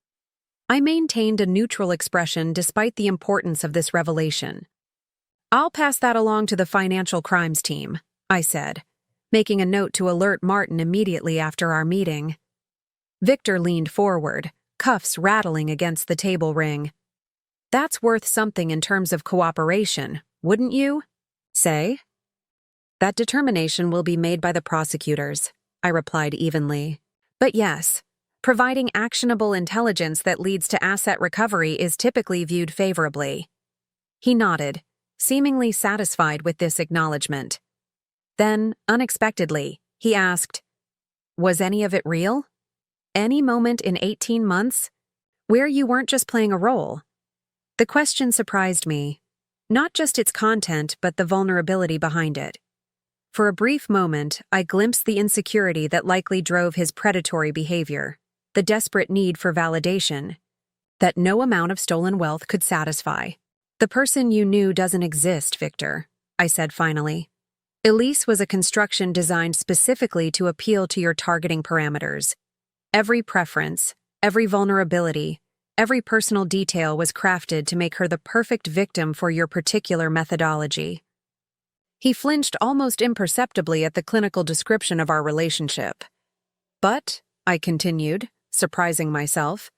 I maintained a neutral expression despite the importance of this revelation. "I'll pass that along to the financial crimes team," I said, making a note to alert Martin immediately after our meeting. Victor leaned forward, cuffs rattling against the table ring. "That's worth something in terms of cooperation, wouldn't you say?" "That determination will be made by the prosecutors," I replied evenly. "But yes, providing actionable intelligence that leads to asset recovery is typically viewed favorably." He nodded, seemingly satisfied with this acknowledgement. Then, unexpectedly, he asked, "Was any of it real? Any moment in 18 months where you weren't just playing a role?" The question surprised me, not just its content but the vulnerability behind it. For a brief moment, I glimpsed the insecurity that likely drove his predatory behavior, the desperate need for validation that no amount of stolen wealth could satisfy. "The person you knew doesn't exist, Victor," I said finally. "Elise was a construction designed specifically to appeal to your targeting parameters. Every preference, every vulnerability, every personal detail was crafted to make her the perfect victim for your particular methodology." He flinched almost imperceptibly at the clinical description of our relationship. "But," I continued, surprising myself,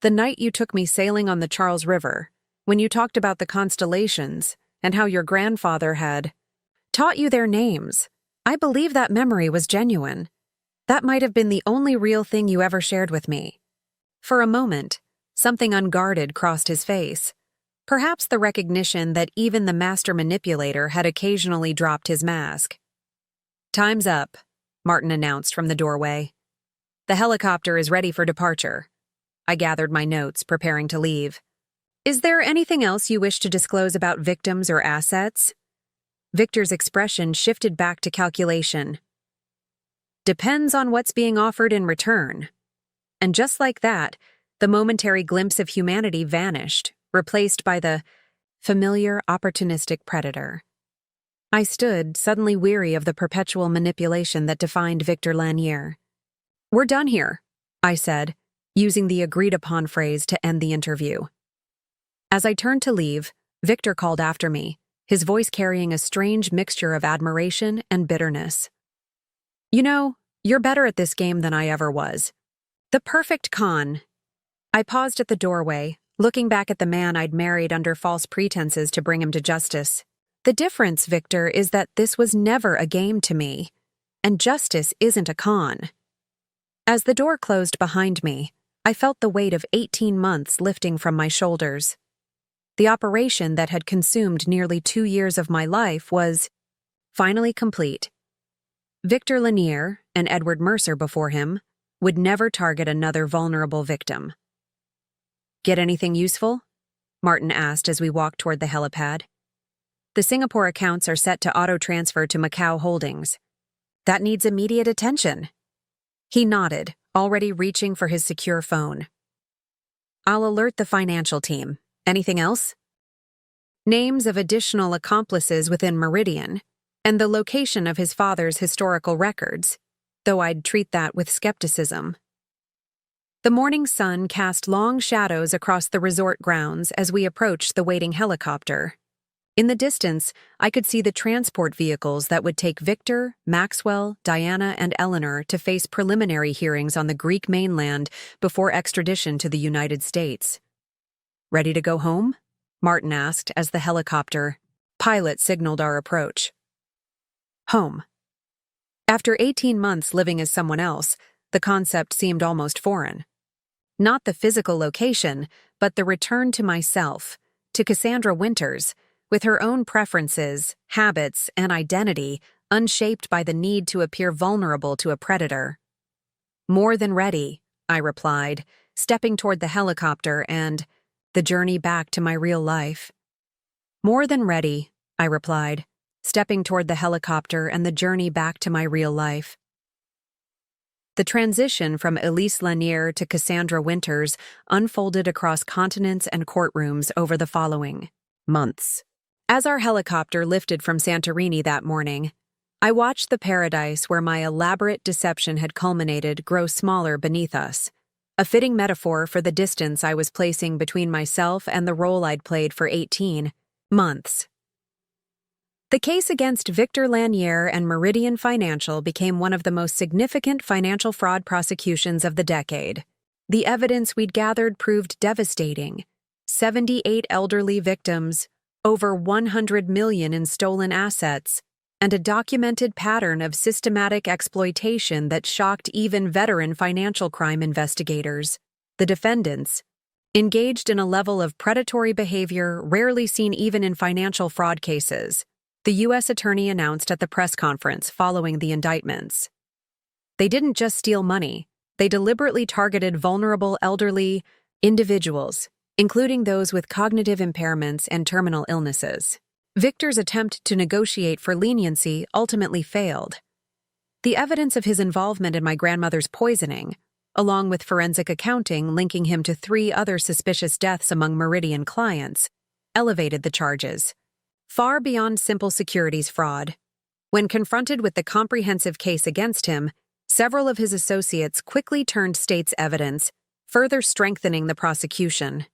"the night you took me sailing on the Charles River, when you talked about the constellations and how your grandfather had taught you their names, I believe that memory was genuine. That might have been the only real thing you ever shared with me." For a moment, something unguarded crossed his face. Perhaps the recognition that even the master manipulator had occasionally dropped his mask. "Time's up," Martin announced from the doorway. "The helicopter is ready for departure." I gathered my notes, preparing to leave. "Is there anything else you wish to disclose about victims or assets?" Victor's expression shifted back to calculation. "Depends on what's being offered in return." And just like that, the momentary glimpse of humanity vanished, replaced by the familiar, opportunistic predator. I stood, suddenly weary of the perpetual manipulation that defined Victor Lanier. "We're done here," I said, using the agreed-upon phrase to end the interview. As I turned to leave, Victor called after me, his voice carrying a strange mixture of admiration and bitterness. "You know, you're better at this game than I ever was. The perfect con." I paused at the doorway, looking back at the man I'd married under false pretenses to bring him to justice. "The difference, Victor, is that this was never a game to me, and justice isn't a con." As the door closed behind me, I felt the weight of 18 months lifting from my shoulders. The operation that had consumed nearly 2 years of my life was finally complete. Victor Lanier, and Edward Mercer before him, would never target another vulnerable victim. "Get anything useful?" Martin asked as we walked toward the helipad. "The Singapore accounts are set to auto-transfer to Macau Holdings. That needs immediate attention." He nodded, already reaching for his secure phone. "I'll alert the financial team. Anything else?" Names of additional accomplices within Meridian, and the location of his father's historical records, though I'd treat that with skepticism. The morning sun cast long shadows across the resort grounds as we approached the waiting helicopter. In the distance, I could see the transport vehicles that would take Victor, Maxwell, Diana, and Eleanor to face preliminary hearings on the Greek mainland before extradition to the United States. "Ready to go home?" Martin asked as the helicopter pilot signaled our approach. Home. After 18 months living as someone else, the concept seemed almost foreign. Not the physical location, but the return to myself, to Cassandra Winters, with her own preferences, habits, and identity unshaped by the need to appear vulnerable to a predator. "More than ready," I replied, stepping toward the helicopter and the journey back to my real life. "More than ready," I replied, stepping toward the helicopter and the journey back to my real life. The transition from Elise Lanier to Cassandra Winters unfolded across continents and courtrooms over the following months. As our helicopter lifted from Santorini that morning, I watched the paradise where my elaborate deception had culminated grow smaller beneath us, a fitting metaphor for the distance I was placing between myself and the role I'd played for 18 months. The case against Victor Lanier and Meridian Financial became one of the most significant financial fraud prosecutions of the decade. The evidence we'd gathered proved devastating. 78 elderly victims, over $100 million in stolen assets, and a documented pattern of systematic exploitation that shocked even veteran financial crime investigators. The defendants, engaged in a level of predatory behavior rarely seen even in financial fraud cases, the U.S. Attorney announced at the press conference following the indictments. They didn't just steal money, they deliberately targeted vulnerable elderly individuals, including those with cognitive impairments and terminal illnesses. Victor's attempt to negotiate for leniency ultimately failed. The evidence of his involvement in my grandmother's poisoning, along with forensic accounting linking him to 3 other suspicious deaths among Meridian clients, elevated the charges far beyond simple securities fraud. When confronted with the comprehensive case against him, several of his associates quickly turned state's evidence, further strengthening the prosecution.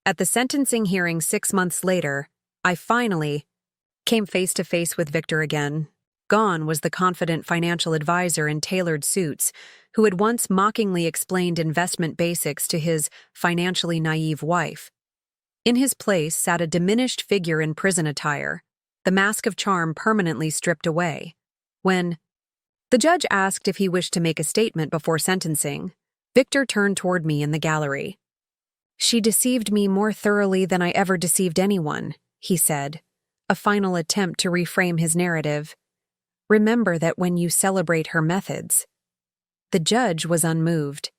At the sentencing hearing 6 months later, I finally came face to face with Victor again. Gone was the confident financial advisor in tailored suits who had once mockingly explained investment basics to his financially naive wife. In his place sat a diminished figure in prison attire, the mask of charm permanently stripped away. When the judge asked if he wished to make a statement before sentencing, Victor turned toward me in the gallery. "She deceived me more thoroughly than I ever deceived anyone," he said, a final attempt to reframe his narrative. "Remember that when you celebrate her methods." The judge was unmoved.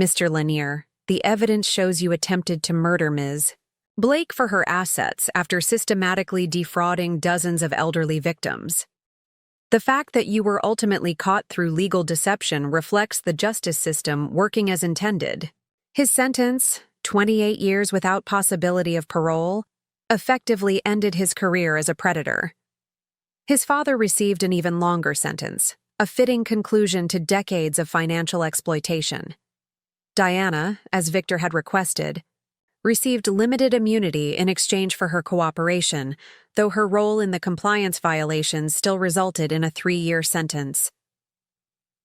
"Mr. Lanier, the evidence shows you attempted to murder Ms. Blake for her assets after systematically defrauding dozens of elderly victims. The fact that you were ultimately caught through legal deception reflects the justice system working as intended." His sentence, 28 years without possibility of parole, effectively ended his career as a predator. His father received an even longer sentence, a fitting conclusion to decades of financial exploitation. Diana, as Victor had requested, received limited immunity in exchange for her cooperation, though her role in the compliance violations still resulted in a 3-year sentence.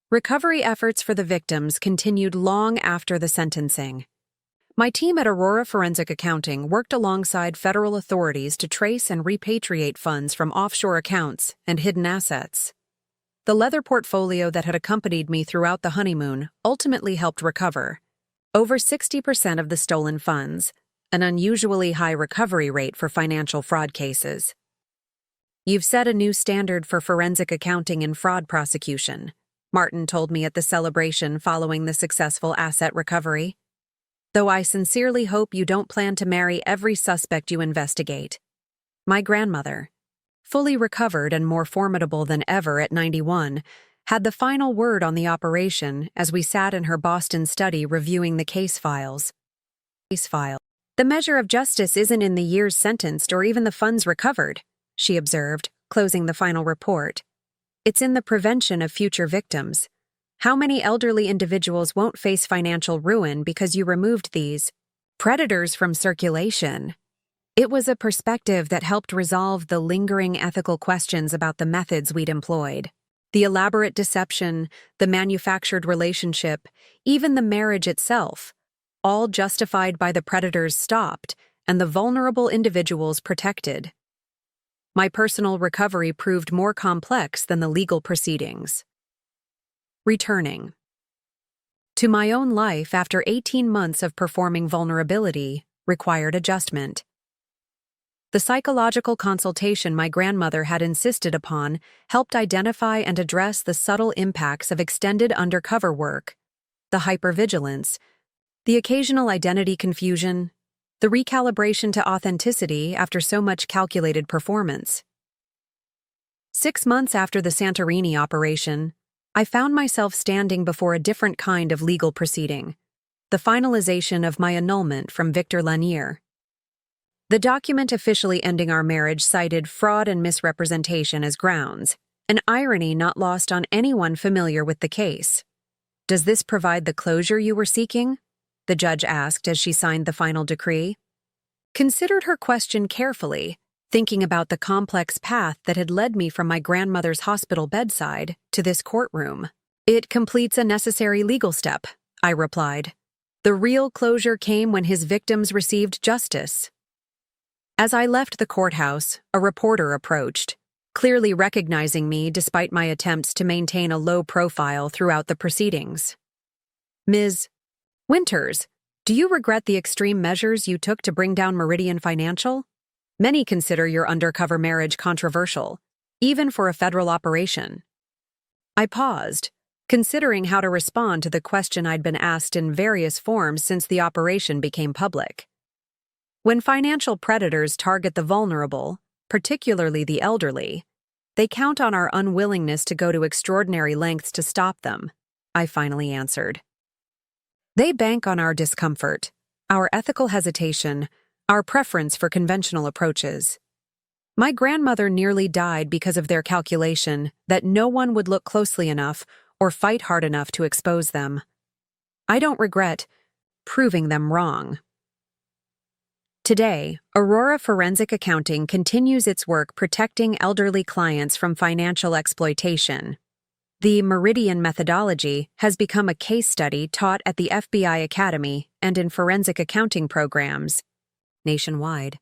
Recovery efforts for the victims continued long after the sentencing. My team at Aurora Forensic Accounting worked alongside federal authorities to trace and repatriate funds from offshore accounts and hidden assets. The leather portfolio that had accompanied me throughout the honeymoon ultimately helped recover over 60% of the stolen funds, an unusually high recovery rate for financial fraud cases. "You've set a new standard for forensic accounting and fraud prosecution," Martin told me at the celebration following the successful asset recovery. "Though I sincerely hope you don't plan to marry every suspect you investigate." My grandmother, fully recovered and more formidable than ever at 91, had the final word on the operation as we sat in her Boston study reviewing the case files. "The measure of justice isn't in the years sentenced or even the funds recovered," she observed, closing the final report. "It's in the prevention of future victims. How many elderly individuals won't face financial ruin because you removed these predators from circulation?" It was a perspective that helped resolve the lingering ethical questions about the methods we'd employed. The elaborate deception, the manufactured relationship, even the marriage itself, all justified by the predators stopped and the vulnerable individuals protected. My personal recovery proved more complex than the legal proceedings. Returning to my own life after 18 months of performing vulnerability required adjustment. The psychological consultation my grandmother had insisted upon helped identify and address the subtle impacts of extended undercover work, the hypervigilance, the occasional identity confusion, the recalibration to authenticity after so much calculated performance. 6 months after the Santorini operation, I found myself standing before a different kind of legal proceeding, the finalization of my annulment from Victor Lanier. The document officially ending our marriage cited fraud and misrepresentation as grounds, an irony not lost on anyone familiar with the case. Does this provide the closure you were seeking? The judge asked as she signed the final decree. Considered her question carefully, thinking about the complex path that had led me from my grandmother's hospital bedside to this courtroom. It completes a necessary legal step, I replied. The real closure came when his victims received justice. As I left the courthouse, a reporter approached, clearly recognizing me despite my attempts to maintain a low profile throughout the proceedings. Ms. Winters, do you regret the extreme measures you took to bring down Meridian Financial? Many consider your undercover marriage controversial, even for a federal operation. I paused, considering how to respond to the question I'd been asked in various forms since the operation became public. When financial predators target the vulnerable, particularly the elderly, they count on our unwillingness to go to extraordinary lengths to stop them, I finally answered. They bank on our discomfort, our ethical hesitation, our preference for conventional approaches. My grandmother nearly died because of their calculation that no one would look closely enough or fight hard enough to expose them. I don't regret proving them wrong. Today, Aurora Forensic Accounting continues its work protecting elderly clients from financial exploitation. The Meridian methodology has become a case study taught at the FBI Academy and in forensic accounting programs nationwide.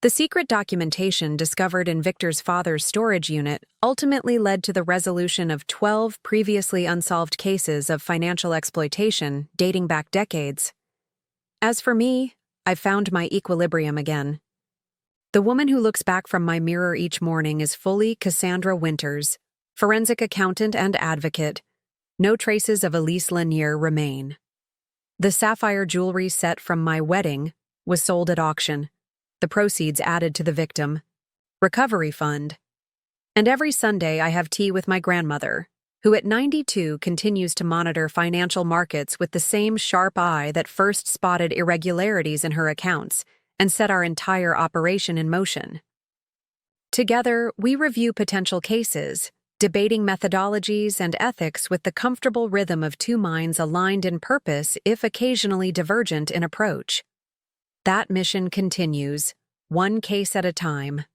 The secret documentation discovered in Victor's father's storage unit ultimately led to the resolution of 12 previously unsolved cases of financial exploitation dating back decades. As for me, I've found my equilibrium again. The woman who looks back from my mirror each morning is fully Cassandra Winters, forensic accountant and advocate. No traces of Elise Lanier remain. The sapphire jewelry set from my wedding was sold at auction, the proceeds added to the victim recovery fund. And every Sunday I have tea with my grandmother, who at 92 continues to monitor financial markets with the same sharp eye that first spotted irregularities in her accounts and set our entire operation in motion. Together, we review potential cases, debating methodologies and ethics with the comfortable rhythm of two minds aligned in purpose if occasionally divergent in approach. That mission continues, one case at a time.